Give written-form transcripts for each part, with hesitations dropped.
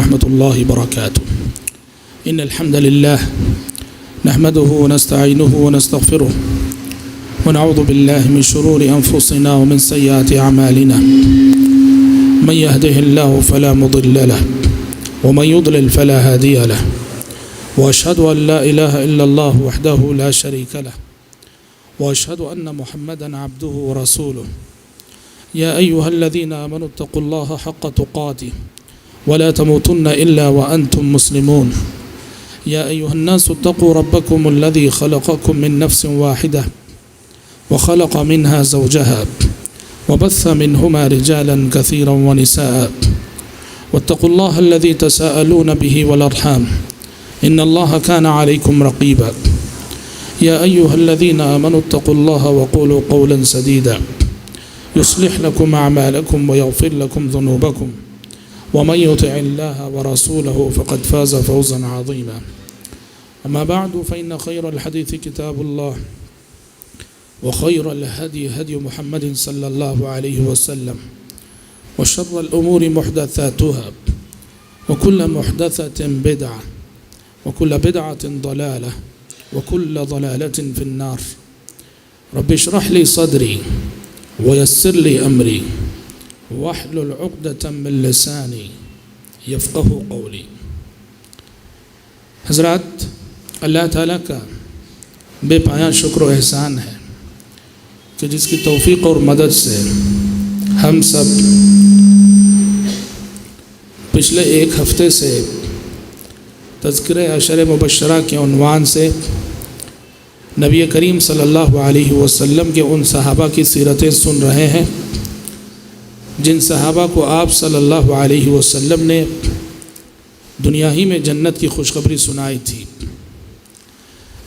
ورحمة الله وبركاته. إن الحمد لله نحمده ونستعينه ونستغفره ونعوذ بالله من شرور أنفسنا ومن سيئات أعمالنا. من يهده الله فلا مضل له ومن يضلل فلا هادي له، وأشهد أن لا إله إلا الله وحده لا شريك له، وأشهد أن محمدا عبده ورسوله. يا أيها الذين آمنوا اتقوا الله حق تقاته ولا تموتن إلا وأنتم مسلمون. يا أيها الناس اتقوا ربكم الذي خلقكم من نفس واحدة وخلق منها زوجها وبث منهما رجالا كثيرا ونساء، واتقوا الله الذي تساءلون به والأرحام إن الله كان عليكم رقيبا. يا أيها الذين آمنوا اتقوا الله وقولوا قولا سديدا يصلح لكم أعمالكم ويغفر لكم ذنوبكم، ومن يطع الله ورسوله فقد فاز فوزا عظيما. أما بعد فإن خير الحديث كتاب الله، وخير الهدي هدي محمد صلى الله عليه وسلم، وشر الأمور محدثاتها وكل محدثة بدعة وكل بدعة ضلالة وكل ضلالة في النار. رب اشرح لي صدري ويسر لي أمري واحلل عقدة من لساني يفقه قولي. حضرات، اللہ تعالیٰ کا بے پایہ شکر و احسان ہے کہ جس کی توفیق اور مدد سے ہم سب پچھلے ایک ہفتے سے تذکرہ عشر مبشرہ کے عنوان سے نبی کریم صلی اللہ علیہ وسلم کے ان صحابہ کی سیرتیں سن رہے ہیں جن صحابہ کو آپ صلی اللہ علیہ وسلم نے دنیا ہی میں جنت کی خوشخبری سنائی تھی۔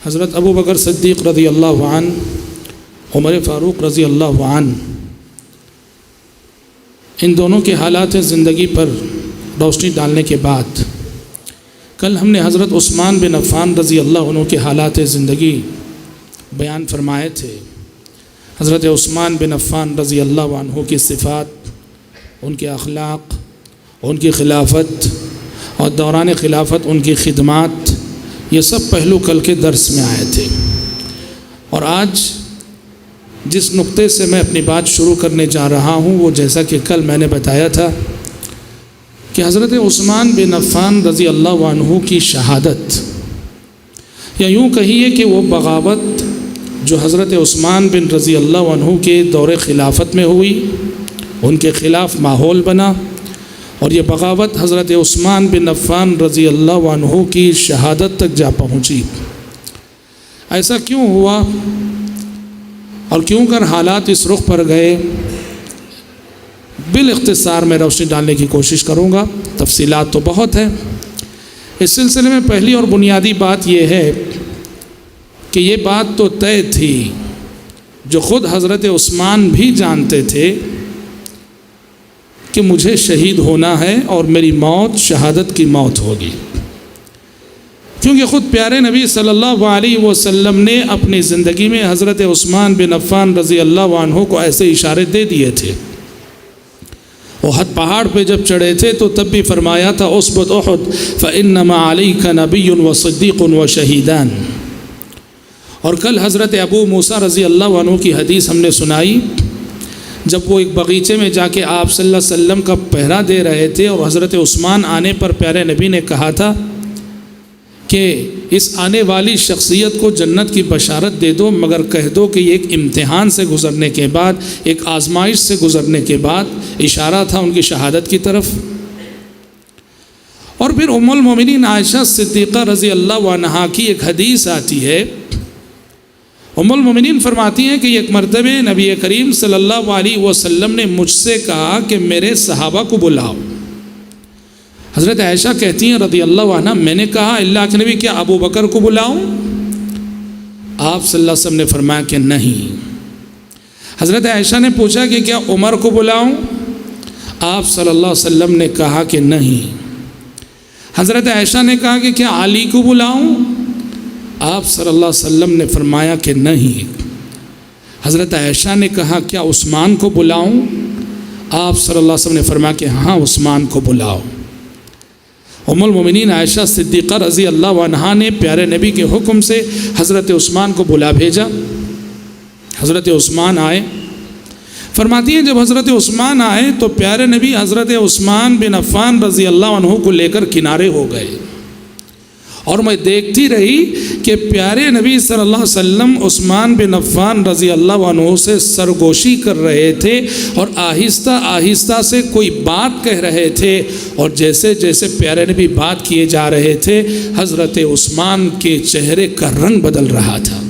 حضرت ابو بکر صدیق رضی اللہ عنہ، عمر فاروق رضی اللہ عنہ، ان دونوں کے حالات زندگی پر روشنی ڈالنے کے بعد کل ہم نے حضرت عثمان بن عفان رضی اللہ عنہ کے حالات زندگی بیان فرمائے تھے۔ حضرت عثمان بن عفان رضی اللہ عنہ کی صفات، ان کے اخلاق، ان کی خلافت اور دوران خلافت ان کی خدمات، یہ سب پہلو کل کے درس میں آئے تھے۔ اور آج جس نقطے سے میں اپنی بات شروع کرنے جا رہا ہوں وہ جیسا کہ کل میں نے بتایا تھا کہ حضرت عثمان بن عفان رضی اللہ عنہ کی شہادت، یا یوں کہیے کہ وہ بغاوت جو حضرت عثمان بن رضی اللہ عنہ کے دور خلافت میں ہوئی، ان کے خلاف ماحول بنا، اور یہ بغاوت حضرت عثمان بن عفان رضی اللہ عنہ کی شہادت تک جا پہنچی۔ ایسا کیوں ہوا اور کیوں کر حالات اس رخ پر گئے، بالاختصار میں روشنی ڈالنے کی کوشش کروں گا۔ تفصیلات تو بہت ہیں۔ اس سلسلے میں پہلی اور بنیادی بات یہ ہے کہ یہ بات تو طے تھی جو خود حضرت عثمان بھی جانتے تھے کہ مجھے شہید ہونا ہے اور میری موت شہادت کی موت ہوگی، کیونکہ خود پیارے نبی صلی اللہ علیہ وسلم نے اپنی زندگی میں حضرت عثمان بن عفان رضی اللہ عنہ کو ایسے اشارے دے دیے تھے۔ احد پہاڑ پہ جب چڑھے تھے تو تب بھی فرمایا تھا اثبت احد فإنما علیک نبی وصدیق وشہیدان۔ اور کل حضرت ابو موسیٰ رضی اللہ عنہ کی حدیث ہم نے سنائی، جب وہ ایک باغیچے میں جا کے آپ صلی اللہ علیہ وسلم کا پہرا دے رہے تھے اور حضرت عثمان آنے پر پیارے نبی نے کہا تھا کہ اس آنے والی شخصیت کو جنت کی بشارت دے دو، مگر کہہ دو کہ یہ ایک امتحان سے گزرنے کے بعد، ایک آزمائش سے گزرنے کے بعد، اشارہ تھا ان کی شہادت کی طرف۔ اور پھر ام المومنین عائشہ صدیقہ رضی اللہ عنہا کی ایک حدیث آتی ہے۔ ام المومنین فرماتی ہیں کہ ایک مرتبہ نبی کریم صلی اللہ علیہ وسلم نے مجھ سے کہا کہ میرے صحابہ کو بلاؤ۔ حضرت عائشہ کہتی ہیں رضی اللہ عنہ، میں نے کہا اللہ کے نبی کیا ابو بکر کو بلاؤں؟ آپ صلی اللہ علیہ وسلم نے فرمایا کہ نہیں۔ حضرت عائشہ نے پوچھا کہ کیا عمر کو بلاؤں؟ آپ صلی اللہ علیہ وسلم نے کہا کہ نہیں۔ حضرت عائشہ نے کہا کہ کیا علی کو بلاؤں؟ آپ صلی اللہ علیہ وسلم نے فرمایا کہ نہیں۔ حضرت عائشہ نے کہا کیا عثمان کو بلاؤں؟ آپ صلی اللہ علیہ وسلم نے فرمایا کہ ہاں عثمان کو بلاؤ۔ ام المومنین عائشہ صدیقہ رضی اللہ عنہا نے پیارے نبی کے حکم سے حضرت عثمان کو بلا بھیجا۔ حضرت عثمان آئے۔ فرماتی ہیں جب حضرت عثمان آئے تو پیارے نبی حضرت عثمان بن عفان رضی اللہ عنہ کو لے کر کنارے ہو گئے، اور میں دیکھتی رہی کہ پیارے نبی صلی اللہ علیہ وسلم عثمان بن عفان رضی اللہ عنہ سے سرگوشی کر رہے تھے اور آہستہ آہستہ سے کوئی بات کہہ رہے تھے، اور جیسے جیسے پیارے نبی بات کیے جا رہے تھے حضرت عثمان کے چہرے کا رنگ بدل رہا تھا۔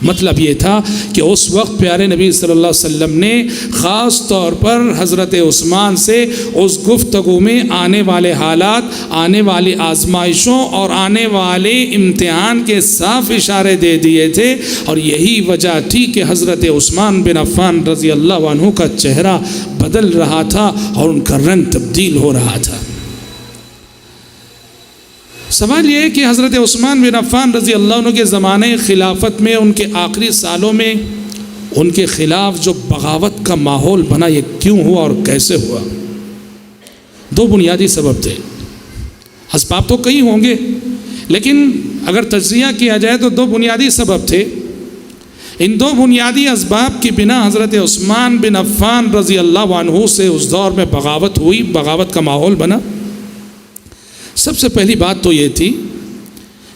مطلب یہ تھا کہ اس وقت پیارے نبی صلی اللہ علیہ وسلم نے خاص طور پر حضرت عثمان سے اس گفتگو میں آنے والے حالات، آنے والی آزمائشوں اور آنے والے امتحان کے صاف اشارے دے دیے تھے، اور یہی وجہ تھی کہ حضرت عثمان بن عفان رضی اللہ عنہ کا چہرہ بدل رہا تھا اور ان کا رنگ تبدیل ہو رہا تھا۔ سوال یہ ہے کہ حضرت عثمان بن عفان رضی اللہ عنہ کے زمانے خلافت میں، ان کے آخری سالوں میں ان کے خلاف جو بغاوت کا ماحول بنا، یہ کیوں ہوا اور کیسے ہوا؟ دو بنیادی سبب تھے۔ اسباب تو کئی ہوں گے، لیکن اگر تجزیہ کیا جائے تو دو بنیادی سبب تھے۔ ان دو بنیادی اسباب کی بنا حضرت عثمان بن عفان رضی اللہ عنہ سے اس دور میں بغاوت ہوئی، بغاوت کا ماحول بنا۔ سب سے پہلی بات تو یہ تھی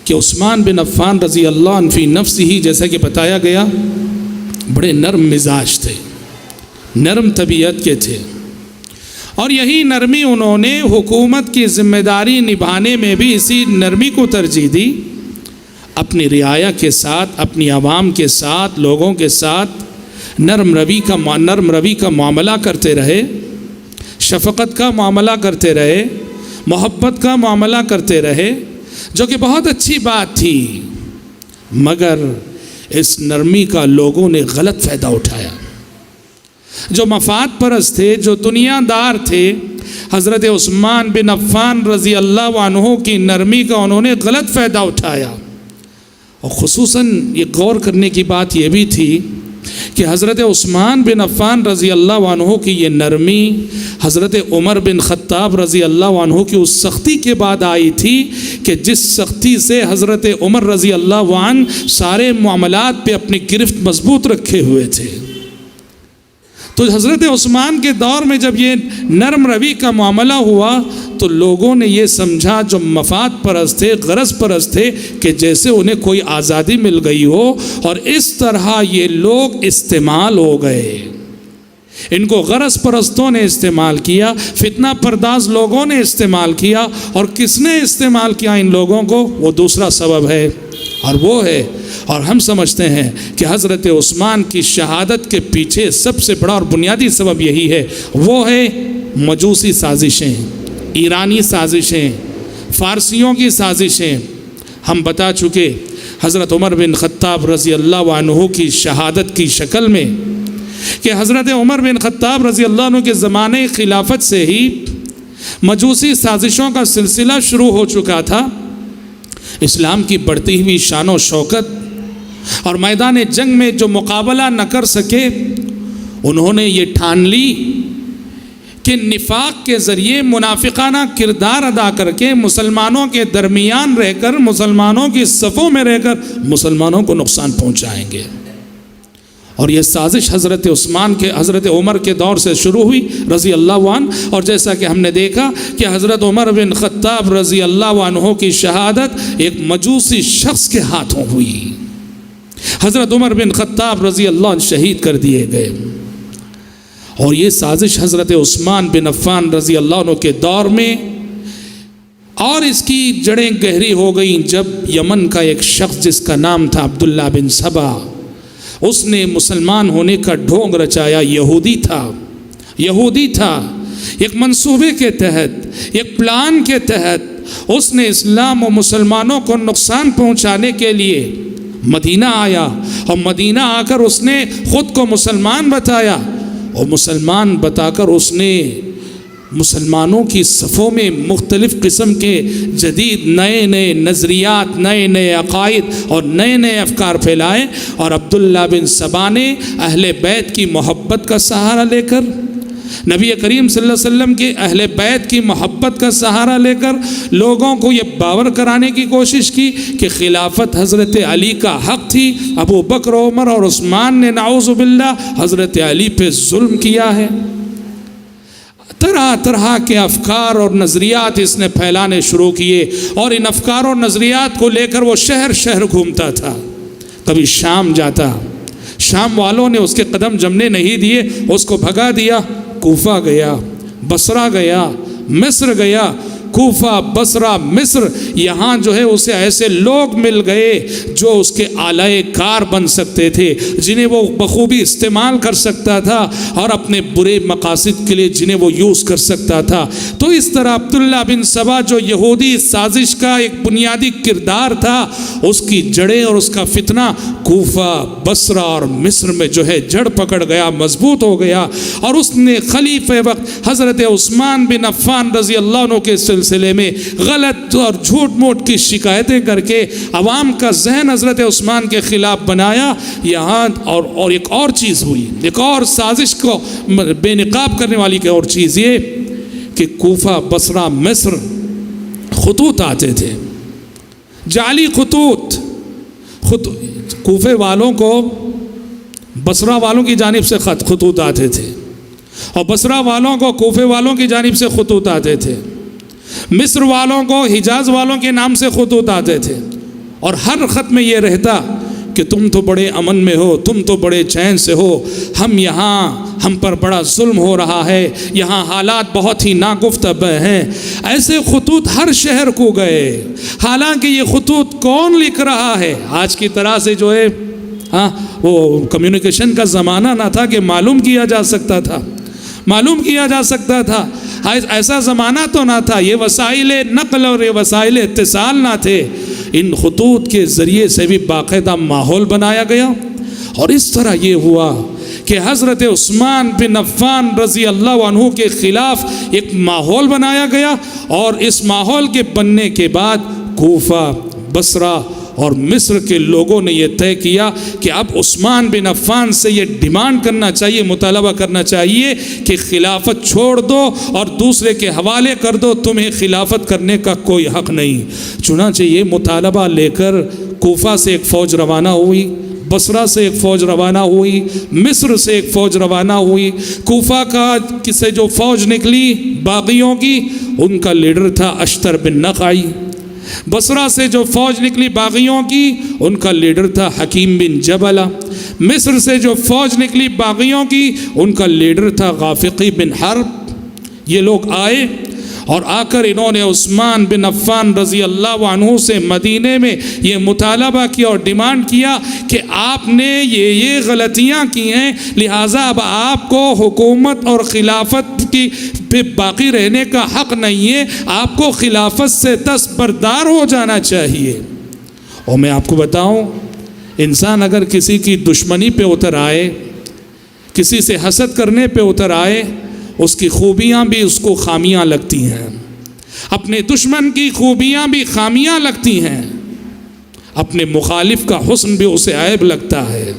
کہ عثمان بن عفان رضی اللہ عنہ فی نفس ہی، جیسا کہ بتایا گیا، بڑے نرم مزاج تھے، نرم طبیعت کے تھے، اور یہی نرمی انہوں نے حکومت کی ذمہ داری نبھانے میں بھی اسی نرمی کو ترجیح دی۔ اپنی رعایا کے ساتھ، اپنی عوام کے ساتھ، لوگوں کے ساتھ نرم روی کا معاملہ کرتے رہے، شفقت کا معاملہ کرتے رہے، محبت کا معاملہ کرتے رہے، جو کہ بہت اچھی بات تھی، مگر اس نرمی کا لوگوں نے غلط فائدہ اٹھایا۔ جو مفاد پرست تھے، جو دنیا دار تھے، حضرت عثمان بن عفان رضی اللہ عنہ کی نرمی کا انہوں نے غلط فائدہ اٹھایا۔ اور خصوصاً یہ غور کرنے کی بات یہ بھی تھی کہ حضرت عثمان بن عفان رضی اللہ عنہ کی یہ نرمی حضرت عمر بن خطاب رضی اللہ عنہ کی اس سختی کے بعد آئی تھی کہ جس سختی سے حضرت عمر رضی اللہ عنہ سارے معاملات پہ اپنی گرفت مضبوط رکھے ہوئے تھے۔ تو حضرت عثمان کے دور میں جب یہ نرم روی کا معاملہ ہوا تو لوگوں نے یہ سمجھا، جو مفاد پرست تھے، غرض پرست تھے، کہ جیسے انہیں کوئی آزادی مل گئی ہو، اور اس طرح یہ لوگ استعمال ہو گئے۔ ان کو غرض پرستوں نے استعمال کیا، فتنہ پرداز لوگوں نے استعمال کیا، اور کس نے استعمال کیا ان لوگوں کو؟ وہ دوسرا سبب ہے، اور وہ ہے، اور ہم سمجھتے ہیں کہ حضرت عثمان کی شہادت کے پیچھے سب سے بڑا اور بنیادی سبب یہی ہے، وہ ہے مجوسی سازشیں، ایرانی سازشیں، فارسیوں کی سازشیں۔ ہم بتا چکے حضرت عمر بن خطاب رضی اللہ عنہ کی شہادت کی شکل میں کہ حضرت عمر بن خطاب رضی اللہ عنہ کے زمانے خلافت سے ہی مجوسی سازشوں کا سلسلہ شروع ہو چکا تھا۔ اسلام کی بڑھتی ہوئی شان و شوکت اور میدان جنگ میں جو مقابلہ نہ کر سکے، انہوں نے یہ ٹھان لی کہ نفاق کے ذریعے منافقانہ کردار ادا کر کے مسلمانوں کے درمیان رہ کر، مسلمانوں کی صفوں میں رہ کر مسلمانوں کو نقصان پہنچائیں گے۔ اور یہ سازش حضرت عمر کے دور سے شروع ہوئی رضی اللہ عنہ، اور جیسا کہ ہم نے دیکھا کہ حضرت عمر بن خطاب رضی اللہ عنہ کی شہادت ایک مجوسی شخص کے ہاتھوں ہوئی۔ حضرت عمر بن خطاب رضی اللہ عنہ شہید کر دیے گئے، اور یہ سازش حضرت عثمان بن عفان رضی اللہ عنہ کے دور میں، اور اس کی جڑیں گہری ہو گئیں جب یمن کا ایک شخص جس کا نام تھا عبداللہ بن سبا، اس نے مسلمان ہونے کا ڈھونگ رچایا۔ یہودی تھا، ایک منصوبے کے تحت، ایک پلان کے تحت اس نے اسلام و مسلمانوں کو نقصان پہنچانے کے لیے مدینہ آیا، اور مدینہ آ کر اس نے خود کو مسلمان بتایا، اور مسلمان بتا کر اس نے مسلمانوں کی صفوں میں مختلف قسم کے جدید نئے نظریات، نئے عقائد اور نئے افکار پھیلائے، اور عبداللہ بن سبا نے اہل بیت کی محبت کا سہارا لے کر نبی کریم صلی اللہ علیہ وسلم کے اہل بیت کی محبت کا سہارا لے کر لوگوں کو یہ باور کرانے کی کوشش کی کہ خلافت حضرت علی کا حق تھی، ابو بکر، عمر اور عثمان نے نعوذ باللہ حضرت علی پہ ظلم کیا ہے۔ طرح طرح کے افکار اور نظریات اس نے پھیلانے شروع کیے، اور ان افکار اور نظریات کو لے کر وہ شہر شہر گھومتا تھا۔ کبھی شام جاتا، شام والوں نے اس کے قدم جمنے نہیں دیے، اس کو بھگا دیا، کوفہ گیا، بصرہ گیا، مصر گیا۔ کوفہ، بصرہ، مصر، یہاں جو ہے اسے ایسے لوگ مل گئے جو اس کے آلائے کار بن سکتے تھے، جنہیں وہ بخوبی استعمال کر سکتا تھا، اور اپنے برے مقاصد کے لیے جنہیں وہ یوز کر سکتا تھا۔ تو اس طرح عبداللہ بن سبا جو یہودی سازش کا ایک بنیادی کردار تھا، اس کی جڑیں اور اس کا فتنہ کوفہ، بصرہ اور مصر میں جو ہے جڑ پکڑ گیا، مضبوط ہو گیا، اور اس نے خلیفہ وقت حضرت عثمان بن عفان رضی اللہ عنہ کے سلسلے میں غلط اور جھوٹ موٹ کی شکایتیں کر کے عوام کا ذہن حضرت عثمان کے خلاف بنایا۔ یہاں اور ایک اور چیز ہوئی، ایک اور سازش کو بے نقاب کرنے والی ایک اور چیز یہ کہ کوفہ، بصرہ، مصر خطوط آتے تھے، جعلی خطوط کوفے والوں کو بصرہ والوں کی جانب سے خطوط آتے تھے، اور بصرہ والوں کو کوفے والوں کی جانب سے خطوط آتے تھے، مصر والوں کو حجاز والوں کے نام سے خطوط آتے تھے، اور ہر خط میں یہ رہتا کہ تم تو بڑے امن میں ہو، تم تو بڑے چین سے ہو، ہم پر بڑا ظلم ہو رہا ہے، یہاں حالات بہت ہی ناگفتب ہیں۔ ایسے خطوط ہر شہر کو گئے، حالانکہ یہ خطوط کون لکھ رہا ہے؟ آج کی طرح سے جو ہے وہ کمیونیکیشن کا زمانہ نہ تھا کہ معلوم کیا جا سکتا تھا، ایسا زمانہ تو نہ تھا، یہ وسائل نقل اور یہ وسائل اتصال نہ تھے۔ ان خطوط کے ذریعے سے بھی باقاعدہ ماحول بنایا گیا، اور اس طرح یہ ہوا کہ حضرت عثمان بن عفان رضی اللہ عنہ کے خلاف ایک ماحول بنایا گیا، اور اس ماحول کے بننے کے بعد کوفہ، بصرہ اور مصر کے لوگوں نے یہ طے کیا کہ اب عثمان بن عفان سے یہ ڈیمانڈ کرنا چاہیے، مطالبہ کرنا چاہیے کہ خلافت چھوڑ دو اور دوسرے کے حوالے کر دو، تمہیں خلافت کرنے کا کوئی حق نہیں۔ چنانچہ یہ مطالبہ لے کر کوفہ سے ایک فوج روانہ ہوئی، بصرہ سے ایک فوج روانہ ہوئی، مصر سے ایک فوج روانہ ہوئی۔ کوفہ کا سے جو فوج نکلی باغیوں کی، ان کا لیڈر تھا اشتر بن نخعی۔ بصرہ سے جو فوج نکلی باغیوں کی، ان کا لیڈر تھا حکیم بن جبلہ۔ مصر سے جو فوج نکلی باغیوں کی، ان کا لیڈر تھا غافقی بن حرب۔ یہ لوگ آئے، اور آ کر انہوں نے عثمان بن عفان رضی اللہ عنہ سے مدینے میں یہ مطالبہ کیا اور ڈیمانڈ کیا کہ آپ نے یہ غلطیاں کی ہیں، لہٰذا اب آپ کو حکومت اور خلافت کی پہ باقی رہنے کا حق نہیں ہے، آپ کو خلافت سے دستبردار ہو جانا چاہیے۔ اور میں آپ کو بتاؤں، انسان اگر کسی کی دشمنی پہ اتر آئے، کسی سے حسد کرنے پہ اتر آئے، اس کی خوبیاں بھی اس کو خامیاں لگتی ہیں، اپنے دشمن کی خوبیاں بھی خامیاں لگتی ہیں، اپنے مخالف کا حسن بھی اسے عیب لگتا ہے۔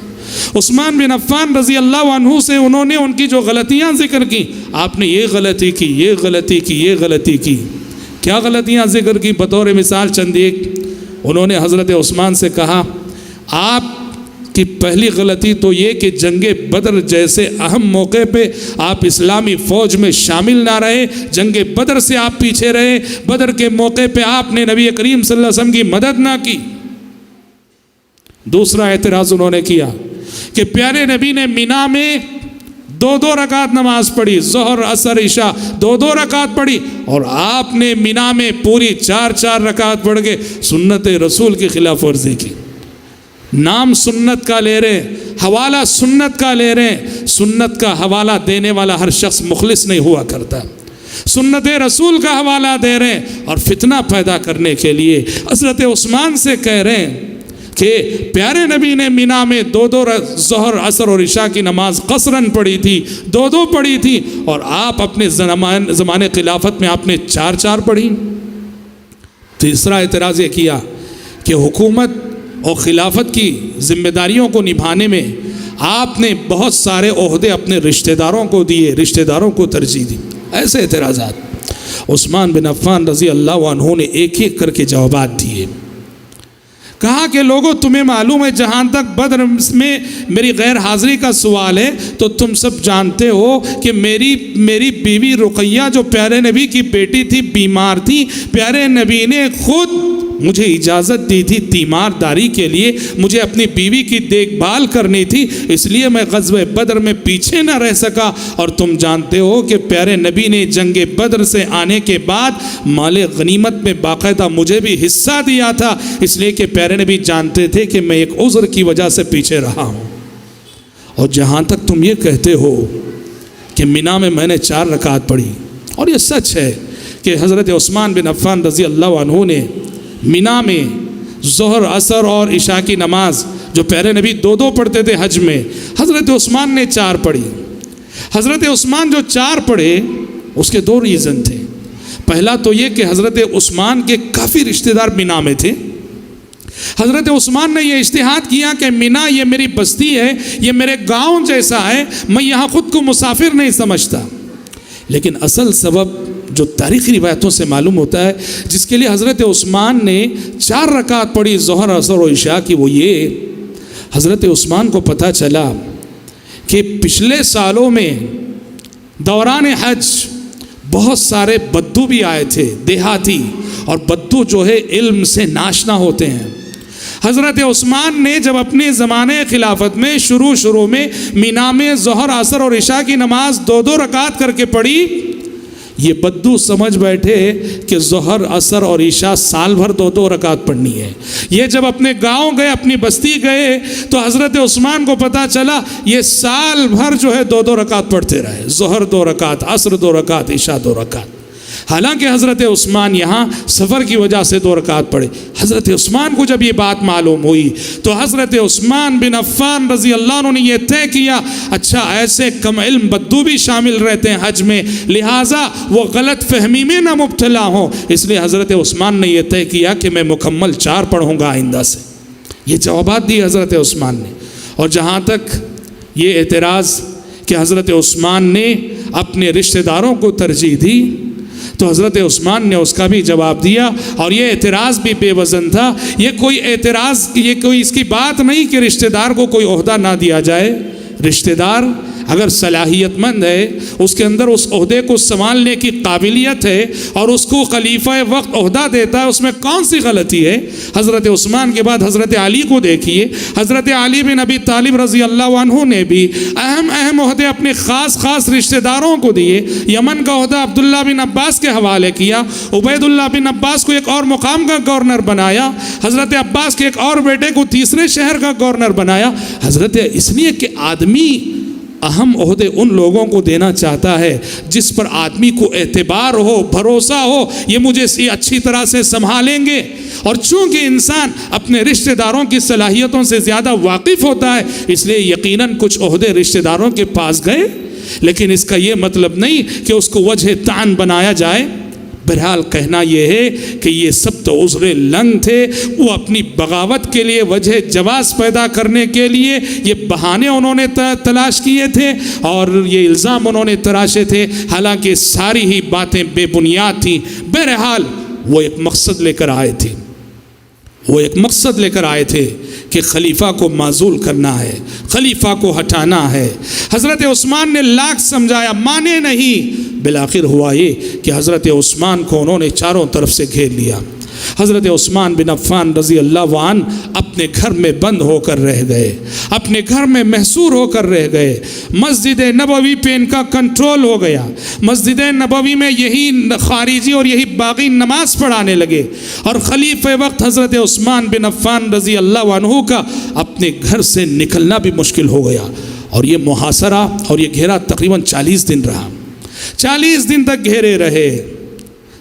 عثمان بن عفان رضی اللہ عنہ سے انہوں نے ان کی جو غلطیاں ذکر کی، آپ نے یہ غلطی کی، یہ غلطی کی، یہ غلطی کی۔ کیا غلطیاں ذکر کی؟ بطور مثال چند ایک، انہوں نے حضرت عثمان سے کہا، آپ کی پہلی غلطی تو یہ کہ جنگ بدر جیسے اہم موقع پہ آپ اسلامی فوج میں شامل نہ رہے، جنگ بدر سے آپ پیچھے رہے، بدر کے موقع پہ آپ نے نبی کریم صلی اللہ علیہ وسلم کی مدد نہ کی۔ دوسرا اعتراض انہوں نے کیا کہ پیارے نبی نے مینا میں 2 رکعت نماز پڑھی، ظہر، عصر، عشاء 2 رکعت پڑھی، اور آپ نے مینا میں پوری 4 رکعت پڑھ کے سنت رسول کی خلاف ورزی کی۔ نام سنت کا لے رہے، حوالہ سنت کا لے رہے، سنت کا حوالہ دینے والا ہر شخص مخلص نہیں ہوا کرتا، سنت رسول کا حوالہ دے رہے ہیں، اور فتنہ پیدا کرنے کے لیے حضرت عثمان سے کہہ رہے ہیں کہ پیارے نبی نے مینا میں 2 ظہر، عصر اور عشاء کی نماز قصراً پڑھی تھی، 2 پڑھی تھی، اور آپ اپنے زمانے خلافت میں آپ نے 4 پڑھی۔ تیسرا اعتراض یہ کیا کہ حکومت اور خلافت کی ذمہ داریوں کو نبھانے میں آپ نے بہت سارے عہدے اپنے رشتہ داروں کو دیے، رشتہ داروں کو ترجیح دی۔ ایسے اعتراضات عثمان بن عفان رضی اللہ عنہ نے ایک ایک کر کے جوابات دیے۔ کہا کہ لوگوں تمہیں معلوم ہے جہاں تک بدر میں میری غیر حاضری کا سوال ہے تو تم سب جانتے ہو کہ میری بیوی رقیہ جو پیارے نبی کی بیٹی تھی بیمار تھی، پیارے نبی نے خود مجھے اجازت دی تھی تیمارداری کے لیے، مجھے اپنی بیوی کی دیکھ بھال کرنی تھی، اس لیے میں غزوہ بدر میں پیچھے نہ رہ سکا۔ اور تم جانتے ہو کہ پیارے نبی نے جنگ بدر سے آنے کے بعد مال غنیمت میں باقاعدہ مجھے بھی حصہ دیا تھا، اس لیے کہ پیارے نبی جانتے تھے کہ میں ایک عذر کی وجہ سے پیچھے رہا ہوں۔ اور جہاں تک تم یہ کہتے ہو کہ مینا میں نے 4 رکعت پڑھی، اور یہ سچ ہے کہ حضرت عثمان بن عفان رضی اللہ عنہ نے مینا میں ظہر، عصر اور عشاء کی نماز جو پیارے نبی 2 پڑھتے تھے حج میں، حضرت عثمان نے 4 پڑھی۔ حضرت عثمان جو 4 پڑھے اس کے 2 ریزن تھے۔ پہلا تو یہ کہ حضرت عثمان کے کافی رشتہ دار مینا میں تھے۔ حضرت عثمان نے یہ اجتہاد کیا کہ مینا یہ میری بستی ہے، یہ میرے گاؤں جیسا ہے، میں یہاں خود کو مسافر نہیں سمجھتا۔ لیکن اصل سبب جو تاریخی روایتوں سے معلوم ہوتا ہے جس کے لیے حضرت عثمان نے 4 رکعت پڑھی ظہر، عصر اور عشاء کی، وہ یہ حضرت عثمان کو پتہ چلا کہ پچھلے سالوں میں دوران حج بہت سارے بدو بھی آئے تھے دیہاتی، اور بدو جو ہے علم سے ناشنا ہوتے ہیں۔ حضرت عثمان نے جب اپنے زمانے خلافت میں شروع میں مینا میں ظہر، عصر اور عشاء کی نماز 2 رکعت کر کے پڑھی، یہ بدو سمجھ بیٹھے کہ ظہر، عصر اور عشاء سال بھر 2 رکعت پڑھنی ہے۔ یہ جب اپنے گاؤں گئے، اپنی بستی گئے، تو حضرت عثمان کو پتہ چلا یہ سال بھر جو ہے 2 رکعت پڑھتے رہے، ظہر 2 رکعت، عصر 2 رکعت، عشاء 2 رکعت۔ حالانکہ حضرت عثمان یہاں سفر کی وجہ سے 2 رکعت پڑھے۔ حضرت عثمان کو جب یہ بات معلوم ہوئی تو حضرت عثمان بن عفان رضی اللہ عنہ نے یہ طے کیا، اچھا ایسے کم علم بدو بھی شامل رہتے ہیں حج میں، لہٰذا وہ غلط فہمی میں نہ مبتلا ہوں، اس لیے حضرت عثمان نے یہ طے کیا کہ میں مکمل 4 پڑھوں گا آئندہ سے۔ یہ جوابات دی حضرت عثمان نے۔ اور جہاں تک یہ اعتراض کہ حضرت عثمان نے اپنے رشتہ داروں کو ترجیح دی، تو حضرت عثمان نے اس کا بھی جواب دیا، اور یہ اعتراض بھی بے وزن تھا۔ یہ کوئی اس کی بات نہیں کہ رشتہ دار کو کوئی عہدہ نہ دیا جائے۔ رشتہ دار اگر صلاحیت مند ہے، اس کے اندر اس عہدے کو سنبھالنے کی قابلیت ہے، اور اس کو خلیفہ وقت عہدہ دیتا ہے، اس میں کون سی غلطی ہے؟ حضرت عثمان کے بعد حضرت علی کو دیکھیے، حضرت علی بن ابی طالب رضی اللہ عنہ نے بھی اہم عہدے اپنے خاص رشتہ داروں کو دیے۔ یمن کا عہدہ عبداللہ بن عباس کے حوالے کیا، عبید اللہ بن عباس کو ایک اور مقام کا گورنر بنایا، حضرت عباس کے ایک اور بیٹے کو تیسرے شہر کا گورنر بنایا۔ حضرت اس لیے کہ آدمی اہم عہدے ان لوگوں کو دینا چاہتا ہے جس پر آدمی کو اعتبار ہو، بھروسہ ہو، یہ مجھے اچھی طرح سے سنبھالیں گے۔ اور چونکہ انسان اپنے رشتہ داروں کی صلاحیتوں سے زیادہ واقف ہوتا ہے، اس لیے یقیناً کچھ عہدے رشتہ داروں کے پاس گئے، لیکن اس کا یہ مطلب نہیں کہ اس کو وجہ طعن بنایا جائے۔ بہرحال کہنا یہ ہے کہ یہ سب تو عذر لنگ تھے، وہ اپنی بغاوت کے لیے وجہ جواز پیدا کرنے کے لیے یہ بہانے انہوں نے تلاش کیے تھے اور یہ الزام انہوں نے تراشے تھے، حالانکہ ساری ہی باتیں بے بنیاد تھیں۔ بہرحال وہ ایک مقصد لے کر آئے تھے کہ خلیفہ کو معزول کرنا ہے، خلیفہ کو ہٹانا ہے۔ حضرت عثمان نے لاکھ سمجھایا، مانے نہیں۔ بالآخر ہوا یہ کہ حضرت عثمان کو انہوں نے چاروں طرف سے گھیر لیا۔ حضرت عثمان بن عفان رضی اللہ عنہ اپنے گھر میں بند ہو کر رہ گئے، اپنے گھر میں محصور ہو کر رہ گئے۔ مسجد نبوی پہ ان کا کنٹرول ہو گیا، مسجد نبوی میں یہی خارجی اور یہی باغی نماز پڑھانے لگے، اور خلیفہ وقت حضرت عثمان بن عفان رضی اللہ عنہ کا اپنے گھر سے نکلنا بھی مشکل ہو گیا۔ اور یہ محاصرہ اور یہ گھیرا تقریباً 40 دن رہا، 40 دن تک گھیرے رہے۔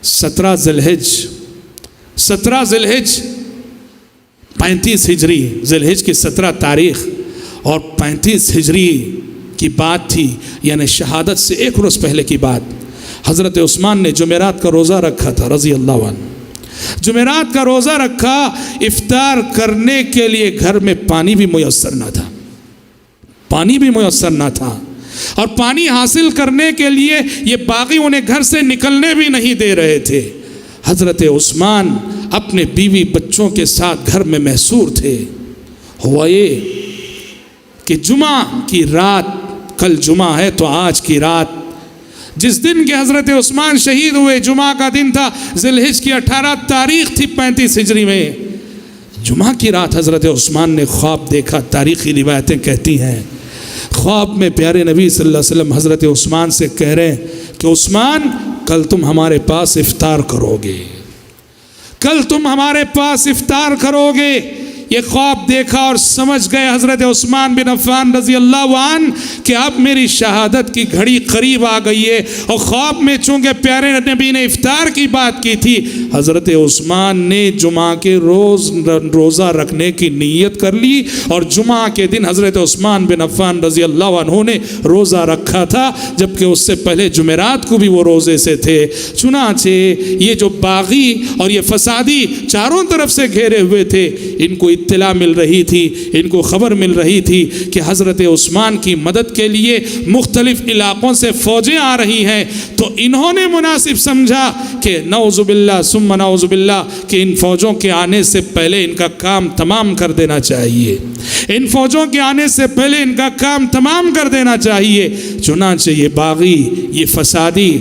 17 ذی الحج 35 ہجری، ذی الحج کی 17 تاریخ اور 35 ہجری کی بات تھی، یعنی شہادت سے ایک روز پہلے کی بات۔ حضرت عثمان نے جمعرات کا روزہ رکھا تھا رضی اللہ عنہ، جمعرات کا روزہ رکھا، افطار کرنے کے لیے گھر میں پانی بھی میسر نہ تھا۔ پانی بھی میسر نہ تھا، اور پانی حاصل کرنے کے لیے یہ باغی انہیں گھر سے نکلنے بھی نہیں دے رہے تھے۔ حضرت عثمان اپنے بیوی بچوں کے ساتھ گھر میں محصور تھے۔ ہوا یہ کہ جمعہ کی رات، کل جمعہ ہے تو آج کی رات، جس دن کے حضرت عثمان شہید ہوئے، جمعہ کا دن تھا، ذی الحجہ کی 18 تاریخ تھی 35 ہجری میں۔ جمعہ کی رات حضرت عثمان نے خواب دیکھا۔ تاریخی روایتیں کہتی ہیں خواب میں پیارے نبی صلی اللہ علیہ وسلم حضرت عثمان سے کہہ رہے ہیں کہ عثمان کل تم ہمارے پاس افطار کرو گے، کل تم ہمارے پاس افطار کرو گے۔ یہ خواب دیکھا اور سمجھ گئے حضرت عثمان بن عفان رضی اللہ عنہ کہ اب میری شہادت کی گھڑی قریب آ گئی ہے۔ اور خواب میں چونکہ پیارے نبی نے افطار کی بات کی تھی، حضرت عثمان نے جمعہ کے روز روزہ رکھنے کی نیت کر لی، اور جمعہ کے دن حضرت عثمان بن عفان رضی اللہ عنہ نے روزہ رکھا تھا، جبکہ اس سے پہلے جمعرات کو بھی وہ روزے سے تھے۔ چنانچہ یہ جو باغی اور یہ فسادی چاروں طرف سے گھیرے ہوئے تھے، ان کو اطلاع مل رہی تھی، ان کو خبر مل رہی تھی کہ حضرت عثمان کی مدد کے لیے مختلف علاقوں سے فوجیں آ رہی ہیں، تو انہوں نے مناسب سمجھا کہ نعوذ باللہ ثم نعوذ باللہ کہ ان فوجوں کے آنے سے پہلے ان کا کام تمام کر دینا چاہیے، ان فوجوں کے آنے سے پہلے ان کا کام تمام کر دینا چاہیے۔ چنانچہ یہ باغی، یہ فسادی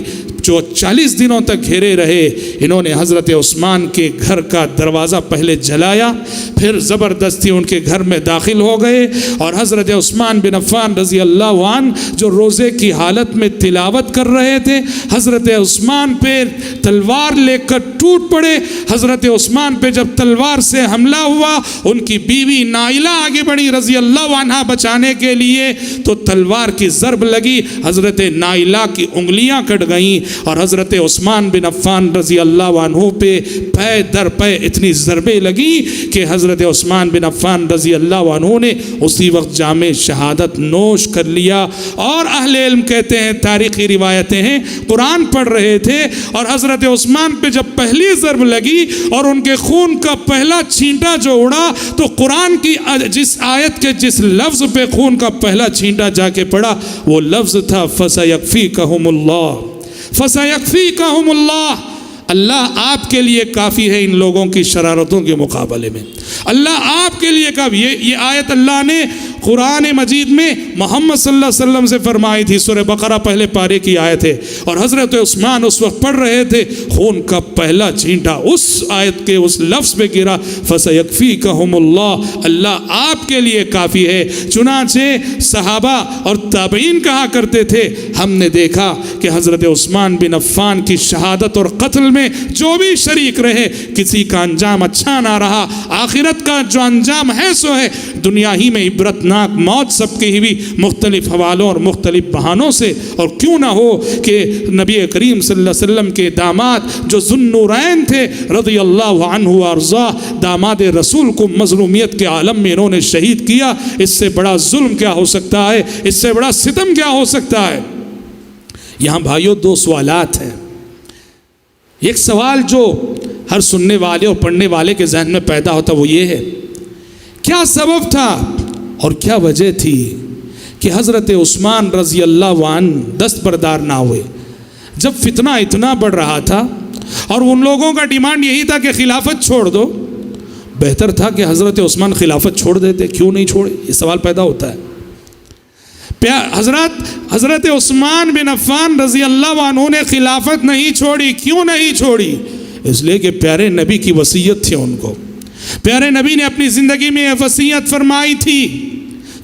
جو 40 دنوں تک گھیرے رہے، انہوں نے حضرت عثمان کے گھر کا دروازہ پہلے جلایا، پھر زبردستی ان کے گھر میں داخل ہو گئے، اور حضرت عثمان بن عفان رضی اللہ عنہ جو روزے کی حالت میں تلاوت کر رہے تھے، حضرت عثمان پہ تلوار لے کر ٹوٹ پڑے۔ حضرت عثمان پہ جب تلوار سے حملہ ہوا، ان کی بیوی نائلہ آگے بڑھی رضی اللہ عنہ بچانے کے لیے، تو تلوار کی ضرب لگی، حضرت نائلہ کی انگلیاں کٹ گئیں، اور حضرت عثمان بن عفان رضی اللہ عنہ پہ پے در پے اتنی ضربیں لگی کہ حضرت عثمان بن عفان رضی اللہ عنہ نے اسی وقت جام شہادت نوش کر لیا۔ اور اہل علم کہتے ہیں، تاریخی روایتیں ہیں، قرآن پڑھ رہے تھے اور حضرت عثمان پہ جب پہلی ضرب لگی اور ان کے خون کا پہلا چھینٹا جو اڑا، تو قرآن کی جس آیت کے جس لفظ پہ خون کا پہلا چھینٹا جا کے پڑا، وہ لفظ تھا فَسَيَكْفِيكَهُمُ اللَّهُ فَسَيَكْفِيكَهُمُ اللَّهُ۔ اللہ آپ کے لیے کافی ہے ان لوگوں کی شرارتوں کے مقابلے میں، اللہ آپ کے لیے کافی۔ یہ آیت اللہ نے قرآن مجید میں محمد صلی اللہ علیہ وسلم سے فرمائی تھی، سورہ بقرہ پہلے پارے کی آیت ہے، اور حضرت عثمان اس وقت پڑھ رہے تھے، خون کا پہلا چھینٹا اس آیت کے اس لفظ پہ گرا، فَسَيَكْفِيكَهُمُ اللَّهُ، اللہ آپ کے لیے کافی ہے۔ چنانچہ صحابہ اور تابعین کہا کرتے تھے، ہم نے دیکھا کہ حضرت عثمان بن عفان کی شہادت اور قتل میں جو بھی شریک رہے، کسی کا انجام اچھا نہ رہا، آخرت کا جو انجام ہے سو ہے، دنیا ہی میں عبرتناک موت سب کی ہوئی مختلف حوالوں اور مختلف بہانوں سے۔ اور کیوں نہ ہو کہ نبی کریم صلی اللہ علیہ وسلم کے داماد جو ذو النورین تھے رضی اللہ عنہ وارضاہ، داماد رسول کو مظلومیت کے عالم میں انہوں نے شہید کیا، اس سے بڑا ظلم کیا ہو سکتا ہے، اس سے بڑا ستم کیا ہو سکتا ہے۔ یہاں بھائیوں دو سوالات ہیں۔ ایک سوال جو ہر سننے والے اور پڑھنے والے کے ذہن میں پیدا ہوتا وہ یہ ہے، کیا سبب تھا اور کیا وجہ تھی کہ حضرت عثمان رضی اللہ عنہ دستبردار نہ ہوئے؟ جب فتنہ اتنا بڑھ رہا تھا اور ان لوگوں کا ڈیمانڈ یہی تھا کہ خلافت چھوڑ دو، بہتر تھا کہ حضرت عثمان خلافت چھوڑ دیتے، کیوں نہیں چھوڑے؟ یہ سوال پیدا ہوتا ہے۔ حضرت عثمان بن عفان رضی اللہ عنہ نے خلافت نہیں چھوڑی، کیوں نہیں چھوڑی؟ اس لیے کہ پیارے نبی کی وصیت تھی ان کو، پیارے نبی نے اپنی زندگی میں یہ وصیت فرمائی تھی۔